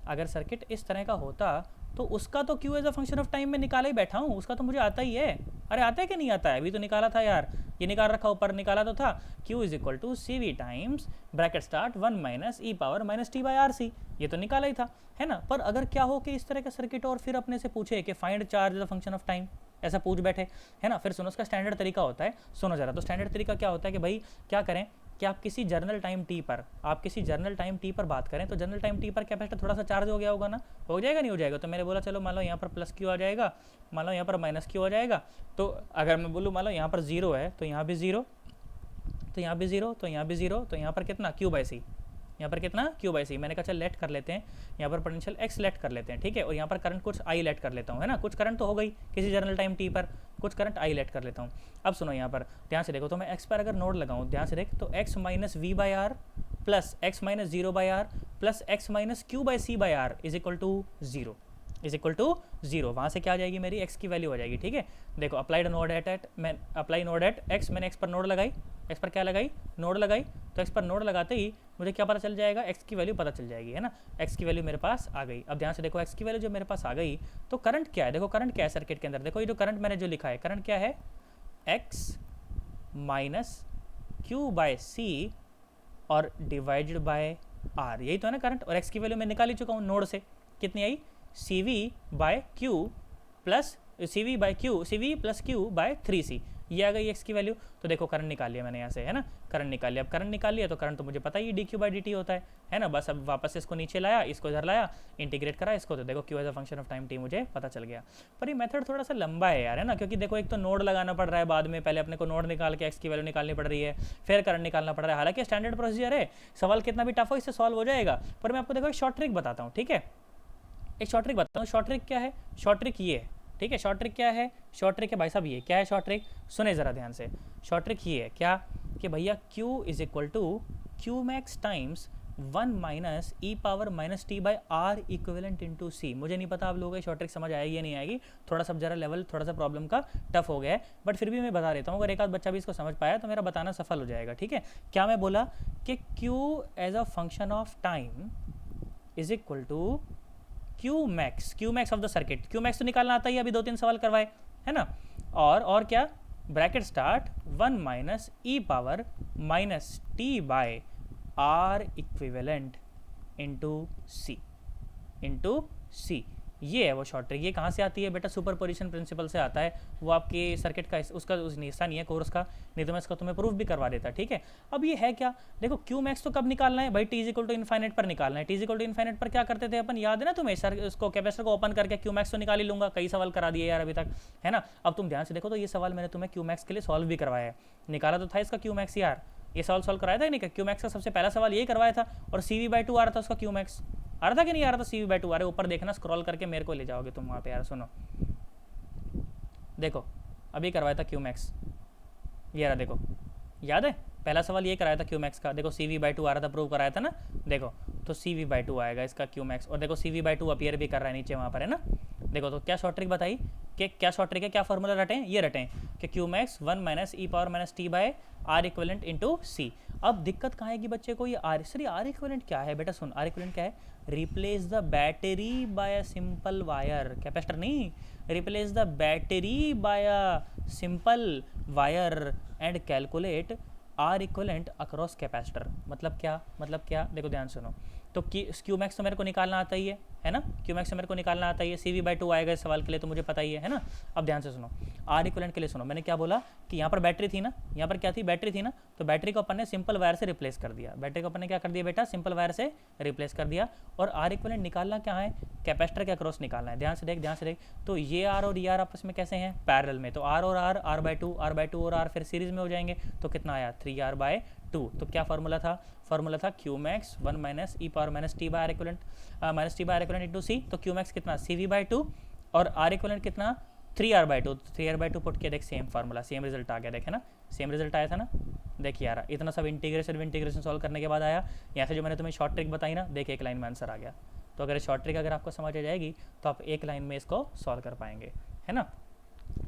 अगर सर्किट इस तरह का होता तो उसका तो Q as a function of time में निकाला ही बैठा हूँ, उसका तो मुझे आता ही है। अरे आता है कि नहीं आता है? अभी तो निकाला था यार, ये निकाल रखा, ऊपर निकाला तो था। Q is equal to CV times bracket start 1 - e⁻t/RC, ये तो निकाला ही था, है ना। पर अगर क्या हो कि इस तरह का सर्किट और फिर अपने से पूछे कि find charge as a function of time, ऐसा पूछ बैठे, है ना। फिर सुनो, उसका स्टैंडर्ड तरीका होता है, सुनो जरा। तो स्टैंडर्ड तरीका क्या होता है कि भाई क्या करें कि आप किसी जर्नल टाइम टी पर बात करें, तो जर्नल टाइम टी पर कैपेसिटर थोड़ा सा चार्ज हो गया होगा ना, हो जाएगा नहीं हो जाएगा? तो मैंने बोला चलो मान लो यहाँ पर प्लस क्यू आ जाएगा, मान लो यहाँ पर माइनस क्यू आ जाएगा। तो अगर मैं बोलूँ मान लो यहाँ पर 0 है तो यहाँ भी 0, तो यहाँ भी 0, तो यहाँ भी 0, तो यहाँ पर कितना? Q/C, यहाँ पर कितना? Q/C। मैंने कहा चल लेट कर लेते हैं, यहाँ पर पोटेंशियल x लेट कर लेते हैं, ठीक है। और यहाँ पर करंट कुछ I लेट कर लेता हूँ, है ना। कुछ करंट तो हो गई किसी जर्नल टाइम t पर, कुछ करंट I लेट कर लेता हूँ। अब सुनो, यहाँ पर ध्यान से देखो, तो मैं x पर अगर नोड लगाऊँ, ध्यान से देख, तो x - v/r plus x - 0/r plus x - Q/C/r is equal to 0, वहाँ से क्या आ जाएगी? मेरी x की वैल्यू आ जाएगी, ठीक है। देखो अप्लाइड नोड एट मैं अप्लाई नोड एट x, मैंने x पर नोड लगाई, x पर क्या लगाई? नोड लगाई। तो x पर नोड लगाते ही मुझे क्या पता चल जाएगा? x की वैल्यू पता चल जाएगी, है ना। x की वैल्यू मेरे पास आ गई। अब ध्यान से देखो, x की वैल्यू जब मेरे पास आ गई तो करंट क्या है? देखो करंट क्या है सर्किट के अंदर, देखो ये जो करंट मैंने जो लिखा है, करंट क्या है? x - Q/C और डिवाइडेड बाय r, यही तो है ना करंट। और x की वैल्यू मैं निकाल ही चुका हूँ नोड से, कितनी आई? CV plus Q by 3C, ये आ गई एक्स की वैल्यू। तो देखो करंट निकाल लिया मैंने यहाँ से, है ना, करंट निकाल लिया। अब करंट निकाल लिया तो करंट तो मुझे पता ही dq/dt होता है ना। बस अब वापस इसको नीचे लाया, इसको इधर लाया, इंटीग्रेट करा इसको, तो देखो q as a function of time t मुझे पता चल गया। पर ये मेथड थोड़ा सा लंबा है यार, है ना, क्योंकि देखो एक तो नोड लगाना पड़ रहा है बाद में, पहले अपने को नोड निकाल के एक्स की वैल्यू निकालनी पड़ रही है, फिर करंट निकालना पड़ रहा है। हालांकि स्टैंडर्ड प्रोसीजर है, सवाल कितना भी टफ हो इससे सॉल्व हो जाएगा। पर मैं आपको देखो एक शॉर्ट ट्रिक बताता हूँ, ठीक है, एक शॉर्ट ट्रिक बताता हूँ। शॉर्ट ट्रिक क्या है? शॉर्ट ट्रिक ये है, ठीक है। शॉर्ट ट्रिक क्या है? शॉर्ट ट्रिक है भाई साहब, ये क्या है शॉर्ट ट्रिक, सुने ज़रा ध्यान से। शॉर्ट ट्रिक ये है क्या कि भैया Q is equal to Q max times 1 minus E power minus T by R equivalent into C. मुझे नहीं पता आप लोगों को शॉर्ट ट्रिक समझ आएगी या नहीं आएगी, थोड़ा सा जरा लेवल थोड़ा सा प्रॉब्लम का टफ हो गया है, बट फिर भी मैं बता देता हूँ। अगर एक आध बच्चा भी इसको समझ पाया तो मेरा बताना सफल हो जाएगा, ठीक है। क्या मैं बोला कि Q as a function of time is equal to Q max of the circuit. Q max तो निकालना आता ही, अभी 2-3 सवाल करवाए, है ना। और क्या, bracket start 1 minus E power minus T by R equivalent into C. ये है वो शॉर्ट ट्रिक। ये कहाँ से आती है बेटा? सुपरपोजिशन प्रिंसिपल से आता है। वो आपके सर्किट का उसका हिस्सा नहीं है कोर्स का, नहीं तो मैं इसका तुम्हें प्रूफ भी करवा देता, ठीक है। अब ये है क्या, देखो क्यू मैक्स तो कब निकालना है भाई? T is equal to infinite पर निकालना है। T is equal to infinite पर क्या करते थे अपन, याद है ना तुम्हें? सर उसको कैपेसिटर को ओपन करके क्यू मैक्स तो निकाल ही लूंगा, कई सवाल करा दिए यार अभी तक, है ना। अब तुम ध्यान से देखो तो ये सवाल मैंने तुम्हें क्यू मैक्स के लिए सॉल्व भी करवाया है, निकाला तो था इसका क्यू मैक्स यार। ये सवाल सॉल्व कराया था नहीं? क्यू मैक्स का सबसे पहला सवाल यही करवाया था, और CV/2 आ रहा था उसका क्यू मैक्स, आ रहा था कि नहीं आ रहा था? CV/2 आ रहा है, ऊपर देखना, स्क्रॉल करके मेरे को ले जाओगे तुम वहाँ पे यार। सुनो देखो, अभी करवाया था क्यू मैक्स, ये रहा देखो, याद है? पहला सवाल ये कराया था क्यू मैक्स का, देखो CV/2 आ रहा था, प्रूव कराया था ना, देखो तो CV/2 आएगा इसका क्यू मैक्स, और देखो CV/2 अपीयर भी कर रहा है नीचे वहाँ पर, है ना। देखो तो क्या शॉर्ट ट्रिक बताई कि क्या शॉर्ट ट्रिक है, क्या फॉर्मूला रटें? ये रटें कि Q max 1 minus E power minus T by R equivalent into C. अब दिक्कत कहाँ है कि बच्चे को ये आर, सर ये आर इक्विवेलेंट क्या है बेटा? सुन, आर इक्विवेलेंट क्या है? Replace the battery by a simple wire, capacitor नहीं, replace the battery by a simple wire and calculate R equivalent across capacitor. मतलब क्या? देखो ध्यान सुनो, तो क्यू मैक्स तो मेरे को निकालना आता ही है ना, क्यू मैक्स तो मेरे को निकालना आता ही है। CV/2 आएगा इस सवाल के लिए तो मुझे पता ही है ना। अब ध्यान से सुनो, आर इक्विवेलेंट के लिए सुनो, मैंने क्या बोला कि यहाँ पर बैटरी थी ना, यहाँ पर क्या थी? बैटरी थी ना, तो बैटरी को अपन ने सिंपल वायर से रिप्लेस कर दिया। बैटरी को अपन ने क्या कर दिया बेटा? सिंपल वायर से रिप्लेस कर दिया। और आर इक्विवेलेंट निकालना क्या है? कैपेसिटर के अक्रॉस निकालना है। ध्यान से देख, तो ये आर और ये आर आपस में कैसे हैं? पैरेलल में, तो आर और आर, R/2 और आर फिर सीरीज में हो जाएंगे, तो कितना आया? 3R/2। तो क्या फार्मूला था? फार्मूला था Q max 1 minus E power minus T by R equivalent into C. तो क्यू मैक्स कितना? CV/2, और आर इक्विवेलेंट कितना? 3R/2। 3R/2 पुट के देख, सेम फार्मूला, सेम रिजल्ट आ गया, देखे ना, सेम रिजल्ट आया था ना। देखिए यार, इतना सब इंटीग्रेशन सॉल्व करने के बाद आया। यहाँ से जो मैंने तुम्हें शॉर्ट ट्रिक बताई ना, देखिए एक लाइन में आंसर आ गया। तो अगर शॉर्ट ट्रिक अगर आपको समझ आ जाएगी तो आप एक लाइन में इसको सॉल्व कर पाएंगे, है ना।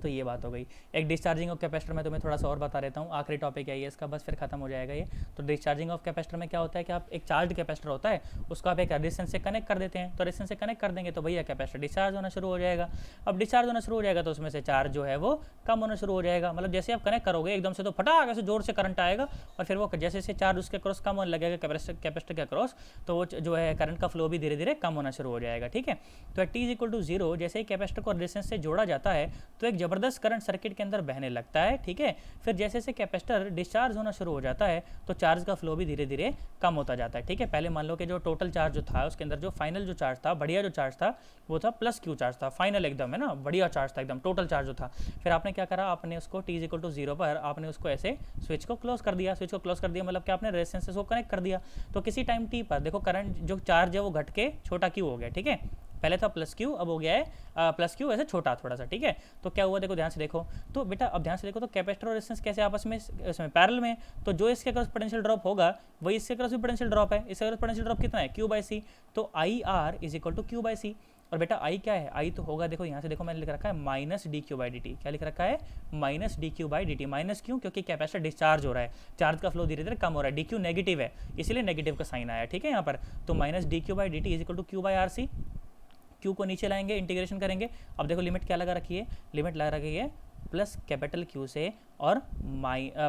तो ये बात हो गई। एक डिस्चार्जिंग ऑफ कैपेसिटर में तुम्हें थोड़ा सा और बता देता हूँ, आखिरी टॉपिक है ये इसका, बस फिर खत्म हो जाएगा ये। तो डिस्चार्जिंग ऑफ कैपेसिटर में क्या होता है कि आप एक चार्ज कैपेसिटर होता है, उसको आप एक रेजिस्टेंस से कनेक्ट कर देते हैं, तो रेजिस्टेंस से कनेक्ट कर देंगे तो भैया कैपेसिटर डिस्चार्ज होना शुरू हो जाएगा। अब डिस्चार्ज होना शुरू हो जाएगा तो उसमें से चार्ज जो है वो कम होना शुरू हो जाएगा। मतलब जैसे आप कनेक्ट करोगे एकदम से तो फटाक से जोर से करंट आएगा, और फिर वो जैसे जैसे चार्ज उसके क्रॉस कम होने लगेगा कैपेसिटर के क्रॉस, तो वो जो है करंट का फ्लो भी धीरे धीरे कम होना शुरू हो जाएगा, ठीक है। तो T इज इक्वल टू 0 जैसे ही कैपेसिटर को रेजिस्टेंस से जोड़ा जाता है तो एक जबरदस्त करंट सर्किट के अंदर बहने लगता है, ठीक है। फिर जैसे जैसे कैपेसिटर डिस्चार्ज होना शुरू हो जाता है तो चार्ज का फ्लो भी धीरे धीरे कम होता जाता है, ठीक है। पहले मान लो कि जो टोटल चार्ज जो था उसके अंदर जो फाइनल जो चार्ज था, बढ़िया जो चार्ज था वो था प्लस क्यू चार्ज था, फाइनल एकदम, है ना, बढ़िया चार्ज था एकदम, टोटल चार्ज जो था। फिर आपने क्या करा, आपने उसको T इज इक्वल टू 0 पर आपने उसको ऐसे स्विच को क्लोज कर दिया। स्विच को क्लोज कर दिया मतलब कि आपने रेजिस्टेंस को कनेक्ट कर दिया। तो किसी टाइम T पर देखो करंट जो चार्ज है वो घट के छोटा क्यू हो गया, ठीक है। पहले था प्लस क्यू, अब हो गया है प्लस क्यू, ऐसे छोटा थोड़ा सा, ठीक है। तो क्या हुआ देखो ध्यान से देखो, तो बेटा अब ध्यान से देखो, तो कैपेसिटर और रेजिस्टेंस कैसे आपस में इसमें पैरेलल में, तो जो इसके क्रॉस पोटेंशियल ड्रॉप होगा वही इसके क्रॉस भी पोटेंशियल ड्रॉप है। इसके क्रॉस पोटेंशियल ड्रॉप कितना है? Q/C। तो IR is equal to Q/C। और बेटा आई क्या है? आई तो होगा, देखो यहाँ से देखो मैंने लिख रखा है माइनस dq/dt। क्या लिख रखा है? Minus dq/dt। माइनस क्यों? क्योंकि कैपेसिटर डिस्चार्ज हो रहा है, चार्ज का फ्लो धीरे धीरे कम हो रहा है, dq नेगेटिव है इसलिए नेगेटिव का साइन आया, ठीक है यहाँ पर। तो minus dq/dt is equal to Q/RC। Q को नीचे लाएंगे, इंटीग्रेशन करेंगे। अब देखो लिमिट क्या लगा रखी है, लिमिट लगा रखी है प्लस कैपिटल क्यू से और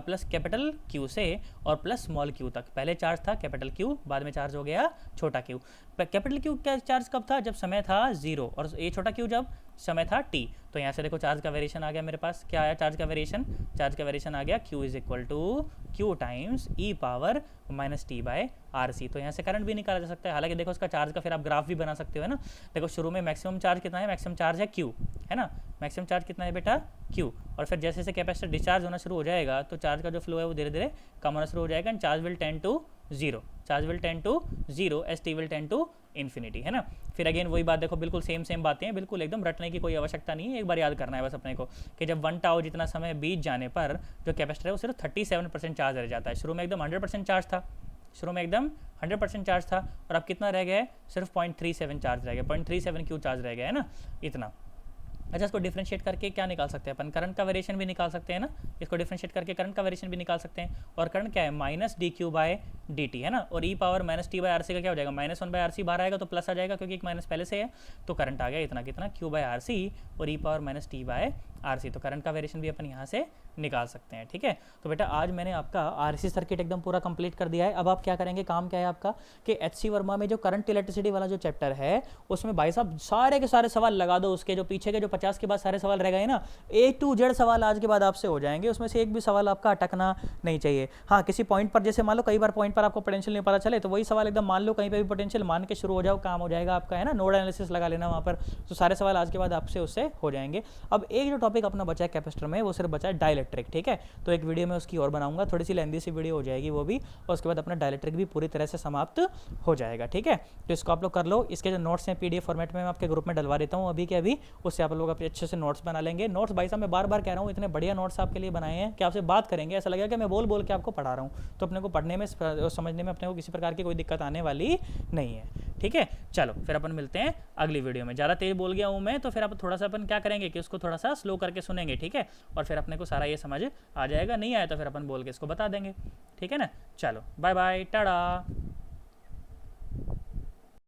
प्लस कैपिटल क्यू से और प्लस स्मॉल क्यू तक। पहले चार्ज था कैपिटल क्यू, बाद में चार्ज हो गया छोटा क्यू। कैपिटल क्यू का चार्ज कब था? जब समय था 0, और ये छोटा क्यू जब समय था t। तो यहाँ से देखो चार्ज का वेरिएशन आ गया मेरे पास। क्या आया चार्ज का वेरिएशन? चार्ज का वेरिएशन आ गया q is equal to Q times E power minus T by R C. तो यहाँ से करंट भी निकाला जा सकता है। हालांकि देखो इसका चार्ज का फिर आप ग्राफ भी बना सकते हो, है ना। देखो शुरू में मैक्सिमम चार्ज कितना है? मैक्सिमम चार्ज है q, है ना। मैक्सिमम चार्ज कितना है बेटा? q। और फिर जैसे जैसे कैपेसिटर डिस्चार्ज होना शुरू हो जाएगा तो चार्ज का जो फ्लो है वो धीरे धीरे कम होना शुरू हो जाएगा, and charge will tend to zero. Charge will tend to zero as T will tend to infinity, है ना। फिर अगेन वही बात, देखो बिल्कुल सेम बातें हैं, बिल्कुल एकदम रटने की कोई आवश्यकता नहीं है। एक बार याद करना है बस अपने को कि जब 1 टाउ जितना समय बीत जाने पर जो कैपेसिटर है वो सिर्फ 37% चार्ज रह जाता है। शुरू में एकदम 100% चार्ज था, शुरू में एकदम 100% चार्ज था, और अब कितना रह गया है? सिर्फ 0.37 चार्ज रह गया, 0.37 क्यू चार्ज रह गया, है ना, इतना। अच्छा, इसको डिफरेंशिएट करके क्या निकाल सकते हैं अपन? करंट का वेरिएशन भी निकाल सकते हैं ना। इसको डिफरेंशिएट करके करंट का वेरिएशन भी निकाल सकते हैं। और करंट क्या है? Minus d Q by D t, है ना। और ई power minus T by R C का क्या हो जाएगा? -1 बाय आर सी बाहर आएगा तो प्लस आ जाएगा, क्योंकि एक माइनस पहले से है। तो करंट आ गया इतना, कितना? क्यू बाय आर सी और ई power minus T by R C. तो करंट का वेरिएशन भी अपन यहाँ से निकाल सकते हैं, ठीक है। तो बेटा आज मैंने आपका आर सी सर्किट एकदम पूरा कंप्लीट कर दिया है। अब आप क्या करेंगे? काम क्या है आपका कि एच सी वर्मा में जो करंट इलेक्ट्रिसिटी वाला जो चैप्टर है उसमें भाई साहब सारे के सारे सवाल लगा दो। उसके जो पीछे के जो 50 के बाद सारे सवाल रह गए ना, A to Z सवाल आज के बाद आपसे हो जाएंगे। उसमें से एक भी सवाल आपका अटकना नहीं चाहिए। हाँ, किसी पॉइंट पर, जैसे मान लो कई बार पॉइंट पर आपको पोटेंशियल नहीं पता चले तो वही सवाल एकदम मान लो कहीं पे भी पोटेंशियल मान के शुरू हो जाओ, काम हो जाएगा आपका, है ना। नोड एनालिसिस लगा लेना वहाँ पर। तो सारे सवाल आज के बाद आपसे उससे हो जाएंगे। अब एक जो टॉपिक अपना बचा है कैपेसिटर में, वो सिर्फ बचा है डाइलेक्ट्रिक, ठीक है। तो एक वीडियो में उसकी और बनाऊंगा, थोड़ी सी लेंदी सी वीडियो हो जाएगी वो भी, और उसके बाद अपना डाइलेक्ट्रिक भी पूरी तरह से समाप्त हो जाएगा, ठीक है। तो इसको आप लोग कर लो। इसके जो नोट्स हैं PDF फॉर्मेट में मैं आपके ग्रुप में डलवा देता हूँ अभी के अभी, उससे आप लोग अपने अच्छे से नोट्स बना लेंगे। नोट्स भाई साहब मैं बार बार कह रहा हूँ, इतने बढ़िया नोट्स आपके लिए बनाए हैं कि आपसे बात करेंगे ऐसा लगेगा कि मैं बोल बोल के आपको पढ़ा रहा हूँ। तो अपने को पढ़ने में और समझने में अपने को किसी प्रकार की कोई दिक्कत आने वाली नहीं है, ठीक है। चलो फिर अपन मिलते हैं अगली वीडियो में। ज़्यादा तेज बोल गया हूँ मैं, तो फिर आप थोड़ा सा अपन क्या करेंगे कि उसको थोड़ा सा स्लो करके सुनेंगे, ठीक है। और फिर अपने को सारा ये समझ आ जाएगा। नहीं आया तो फिर अपन बोल के इसको बता देंगे, ठीक है ना। चलो बाय बाय, टाटा।